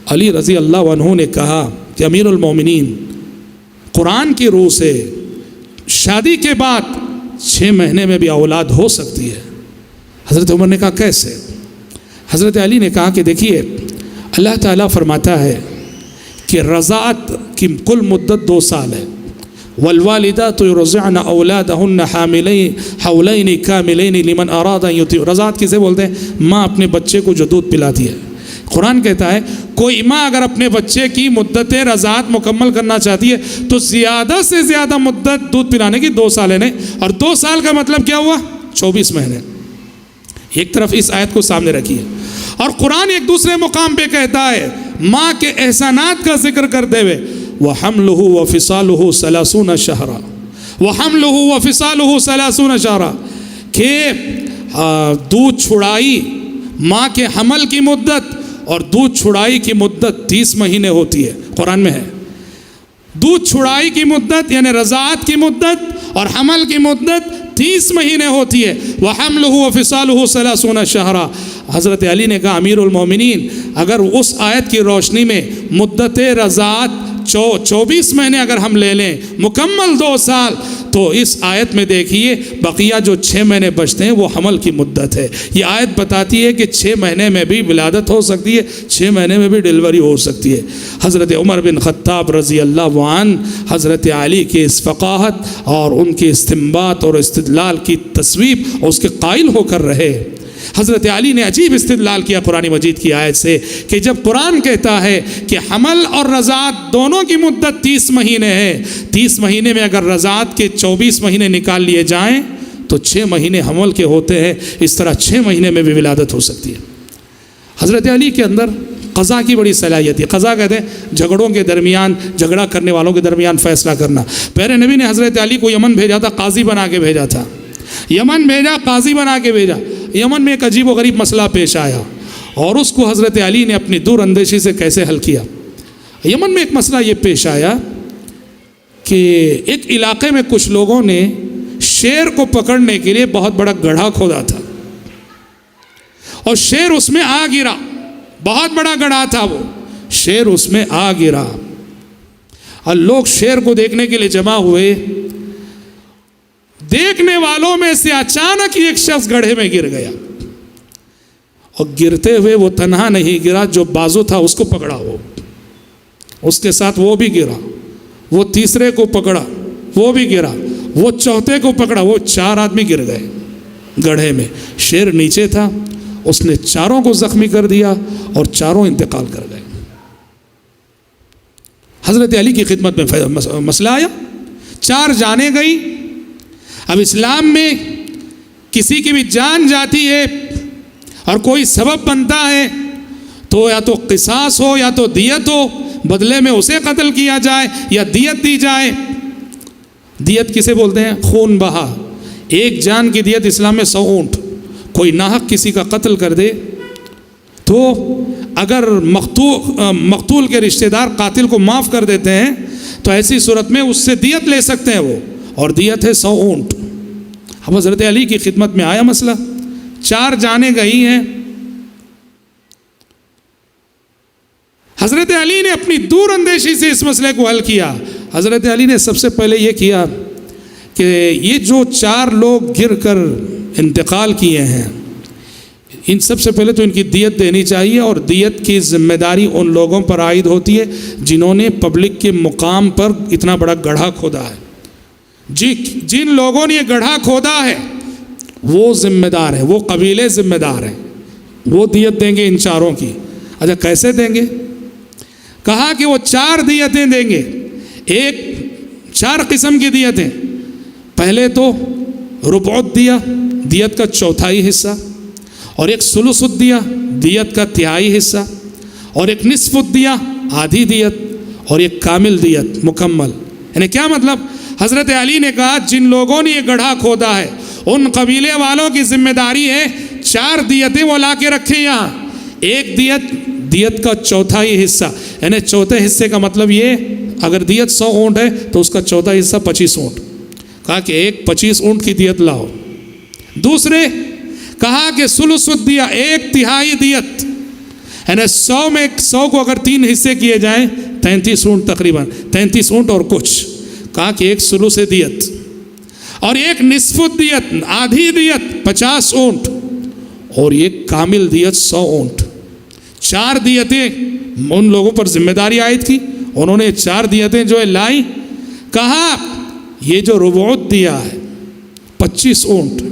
علی رضی اللہ عنہ نے کہا کہ امیر المومنین، قرآن کی روح سے شادی کے بعد 6 مہینے میں بھی اولاد ہو سکتی ہے۔ حضرت عمر نے کہا کیسے؟ حضرت علی نے کہا کہ دیکھیے اللہ تعالیٰ فرماتا ہے کہ رضاعت کی کل مدت 2 سال ہے. والوالدات يرضعن اولادهن حولين كاملين لمن اراد ان يطيع. رضاعت کسے بولتے ہیں؟ ماں اپنے بچے کو جو دودھ پلاتی ہے. قرآن کہتا ہے کوئی ماں اگر اپنے بچے کی مدت رضاعت مکمل کرنا چاہتی ہے تو زیادہ سے زیادہ مدت دودھ پلانے کی 2 سال ہے. اور 2 سال کا مطلب کیا ہوا؟ 24 مہینے. ایک طرف اس آیت کو سامنے رکھیے اور قرآن ایک دوسرے مقام پہ کہتا ہے ماں کے احسانات کا ذکر کرتے ہوئے وَحَمْلُهُ وَفِصَالُهُ 30 شَهْرًا وَحَمْلُهُ وَفِصَالُهُ 30 شَهْرًا کہ دودھ چھڑائی ماں کے حمل کی مدت اور دودھ چھڑائی کی مدت 30 مہینے ہوتی ہے. قرآن میں ہے دودھ چھڑائی کی مدت یعنی رضاعت کی مدت اور حمل کی مدت 30 مہینے ہوتی ہے. وَحَمْلُهُ وَفِصَالُهُ 30 شَهْرًا. حضرت علی نے کہا امیر المومنین اگر اس آیت کی روشنی میں مدت رضاعت 24 مہینے اگر ہم لے لیں مکمل 2 سال تو اس آیت میں دیکھیے بقیہ جو 6 مہینے بچتے ہیں وہ حمل کی مدت ہے. یہ آیت بتاتی ہے کہ 6 مہینے میں بھی ولادت ہو سکتی ہے 6 مہینے میں بھی ڈیلیوری ہو سکتی ہے. حضرت عمر بن خطاب رضی اللہ عنہ حضرت علی کی اس فقاہت اور ان کے استنباط اور استدلال کی تصویب اور اس کے قائل ہو کر رہے. حضرت علی نے عجیب استدلال کیا قرآن مجید کی آیت سے کہ جب قرآن کہتا ہے کہ حمل اور رضاعت دونوں کی مدت 30 مہینے ہے 30 مہینے میں اگر رضاعت کے 24 مہینے نکال لیے جائیں تو 6 مہینے حمل کے ہوتے ہیں. اس طرح 6 مہینے میں بھی ولادت ہو سکتی ہے. حضرت علی کے اندر قضا کی بڑی صلاحیت ہے. قضا کہتے ہیں جھگڑوں کے درمیان جھگڑا کرنے والوں کے درمیان فیصلہ کرنا. پیارے نبی نے حضرت علی کو یمن بھیجا تھا قاضی بنا کے بھیجا تھا. یمن بھیجا قاضی بنا کے بھیجا. یمن میں ایک عجیب و غریب مسئلہ پیش آیا اور اس کو حضرت علی نے اپنی دور اندیشی سے کیسے حل کیا. یمن میں ایک مسئلہ یہ پیش آیا کہ ایک علاقے میں کچھ لوگوں نے شیر کو پکڑنے کے لیے بہت بڑا گڑھا کھودا تھا اور شیر اس میں آ گرا. بہت بڑا گڑھا تھا وہ شیر اس میں آ گرا اور لوگ شیر کو دیکھنے کے لیے جمع ہوئے. دیکھنے والوں میں سے اچانک ایک شخص گڑھے میں گر گیا اور گرتے ہوئے وہ تنہا نہیں گرا جو بازو تھا اس کو پکڑا وہ اس کے ساتھ وہ بھی گرا. وہ تیسرے کو پکڑا وہ بھی گرا. وہ چوتھے کو پکڑا وہ 4 آدمی گر گئے گڑھے میں. شیر نیچے تھا اس نے 4 کو زخمی کر دیا اور 4 انتقال کر گئے. حضرت علی کی خدمت میں مسئلہ آیا 4 جانیں گئی. اب اسلام میں کسی کی بھی جان جاتی ہے اور کوئی سبب بنتا ہے تو یا تو قصاص ہو یا تو دیت ہو بدلے میں اسے قتل کیا جائے یا دیت دی جائے. دیت کسے بولتے ہیں؟ خون بہا. ایک جان کی دیت اسلام میں 100 اونٹ. کوئی ناحق کسی کا قتل کر دے تو اگر مقتول کے رشتہ دار قاتل کو معاف کر دیتے ہیں تو ایسی صورت میں اس سے دیت لے سکتے ہیں وہ اور دیت ہے 100 اونٹ. اب حضرت علی کی خدمت میں آیا مسئلہ 4 جانیں گئی ہیں. حضرت علی نے اپنی دور اندیشی سے اس مسئلے کو حل کیا. حضرت علی نے سب سے پہلے یہ کیا کہ یہ جو 4 لوگ گر کر انتقال کیے ہیں ان سب سے پہلے تو ان کی دیت دینی چاہیے اور دیت کی ذمہ داری ان لوگوں پر عائد ہوتی ہے جنہوں نے پبلک کے مقام پر اتنا بڑا گڑھا کھودا ہے. جن لوگوں نے یہ گڑھا کھودا ہے وہ ذمہ دار ہیں وہ قبیلے ذمہ دار ہیں وہ دیت دیں گے ان 4 کی. اچھا کیسے دیں گے؟ کہا کہ وہ 4 دیتیں دیں گے. 4 قسم کی دیتیں. پہلے تو ربع الدیہ دیت کا 4تھائی حصہ اور ایک ثلث الدیہ دیت کا 1/3 حصہ اور ایک نصف الدیہ آدھی دیت اور ایک کامل دیت مکمل. یعنی کیا مطلب؟ حضرت علی نے کہا جن لوگوں نے یہ گڑھا کھودا ہے ان قبیلے والوں کی ذمہ داری ہے 4 دیتیں وہ لا کے رکھیں یہاں. ایک دیت کا 4تھائی حصہ یعنی 4تھے حصے کا مطلب یہ اگر دیت 100 اونٹ ہے تو اس کا 4تھا حصہ 25 اونٹ. کہا کہ ایک 25 اونٹ کی دیت لاؤ. دوسرے کہا کہ ثلث الدیہ 1/3 دیت یعنی 100 میں 100 کو اگر 3 حصے کیے جائیں 33 اونٹ تقریباً 33 اونٹ اور کچھ. کہا کہ ایک ثلث دیت اور ایک نصف دیت آدھی دیت 50 اونٹ اور یہ کامل دیت 100 اونٹ. 4 دیتیں ان لوگوں پر ذمہ داری عائد کی, انہوں نے 4 دیتیں جو ہے لائی. کہا یہ جو ربعت دیا ہے 25 اونٹ,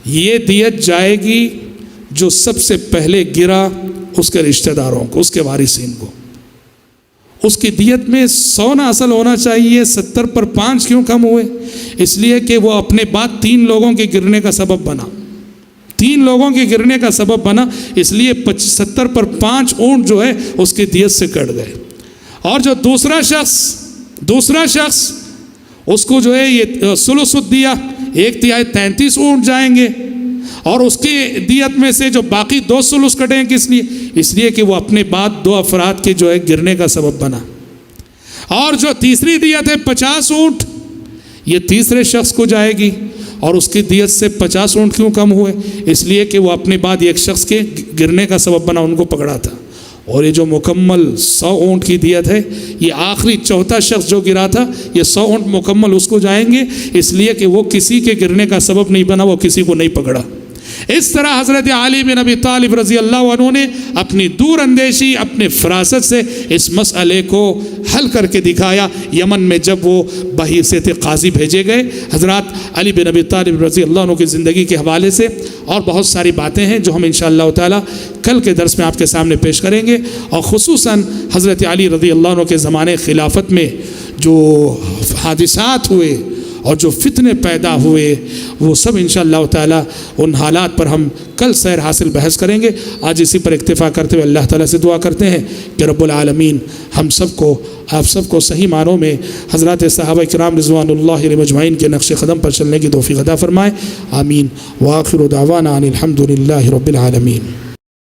یہ دیت جائے گی جو سب سے پہلے گرا اس کے رشتہ داروں کو, اس کے وارثین کو. اس کی دیت میں 100 نہ اصل ہونا چاہیے, 70 پر 5 کیوں کم ہوئے؟ اس لیے کہ وہ اپنے بعد 3 لوگوں کے گرنے کا سبب بنا, 3 لوگوں کے گرنے کا سبب بنا, اس لیے 70 پر 5 اونٹ جو ہے اس کی دیت سے کٹ گئے. اور جو دوسرا شخص اس کو جو ہے یہ ثلث دیا, 1/3 33 اونٹ جائیں گے, اور اس کی دیت میں سے جو باقی 2 ثلث کٹیں گے. کس لیے؟ اس لیے کہ وہ اپنے بعد 2 افراد کے جو ہے گرنے کا سبب بنا. اور جو تیسری دیت ہے 50 اونٹ, یہ تیسرے شخص کو جائے گی, اور اس کی دیت سے 50 اونٹ کیوں کم ہوئے؟ اس لیے کہ وہ اپنے بعد ایک شخص کے گرنے کا سبب بنا, ان کو پکڑا تھا. اور یہ جو مکمل 100 اونٹ کی دیت ہے, یہ آخری چوتھا شخص جو گرا تھا, یہ 100 اونٹ مکمل اس کو جائیں گے, اس لیے کہ وہ کسی کے گرنے کا سبب نہیں بنا, وہ کسی کو نہیں پکڑا. اس طرح حضرت علی بن ابی طالب رضی اللہ عنہ نے اپنی دور اندیشی, اپنے فراست سے اس مسئلے کو حل کر کے دکھایا. یمن میں جب وہ بحیثیت قاضی بھیجے گئے, حضرات علی بن ابی طالب رضی اللہ عنہ کی زندگی کے حوالے سے اور بہت ساری باتیں ہیں جو ہم انشاءاللہ تعالی کل کے درس میں آپ کے سامنے پیش کریں گے. اور خصوصاً حضرت علی رضی اللہ عنہ کے زمانے خلافت میں جو حادثات ہوئے اور جو فتنے پیدا ہوئے, وہ سب انشاءاللہ تعالی ان حالات پر ہم کل سیر حاصل بحث کریں گے. آج اسی پر اکتفا کرتے ہوئے اللہ تعالیٰ سے دعا کرتے ہیں کہ رب العالمین ہم سب کو, آپ سب کو صحیح معنوں میں حضرات صحابہ کرام رضوان اللہ علیہم اجمعین کے نقش قدم پر چلنے کی توفیق عطا فرمائے. آمین. وآخر دعوانا ان الحمد للہ رب العالمین.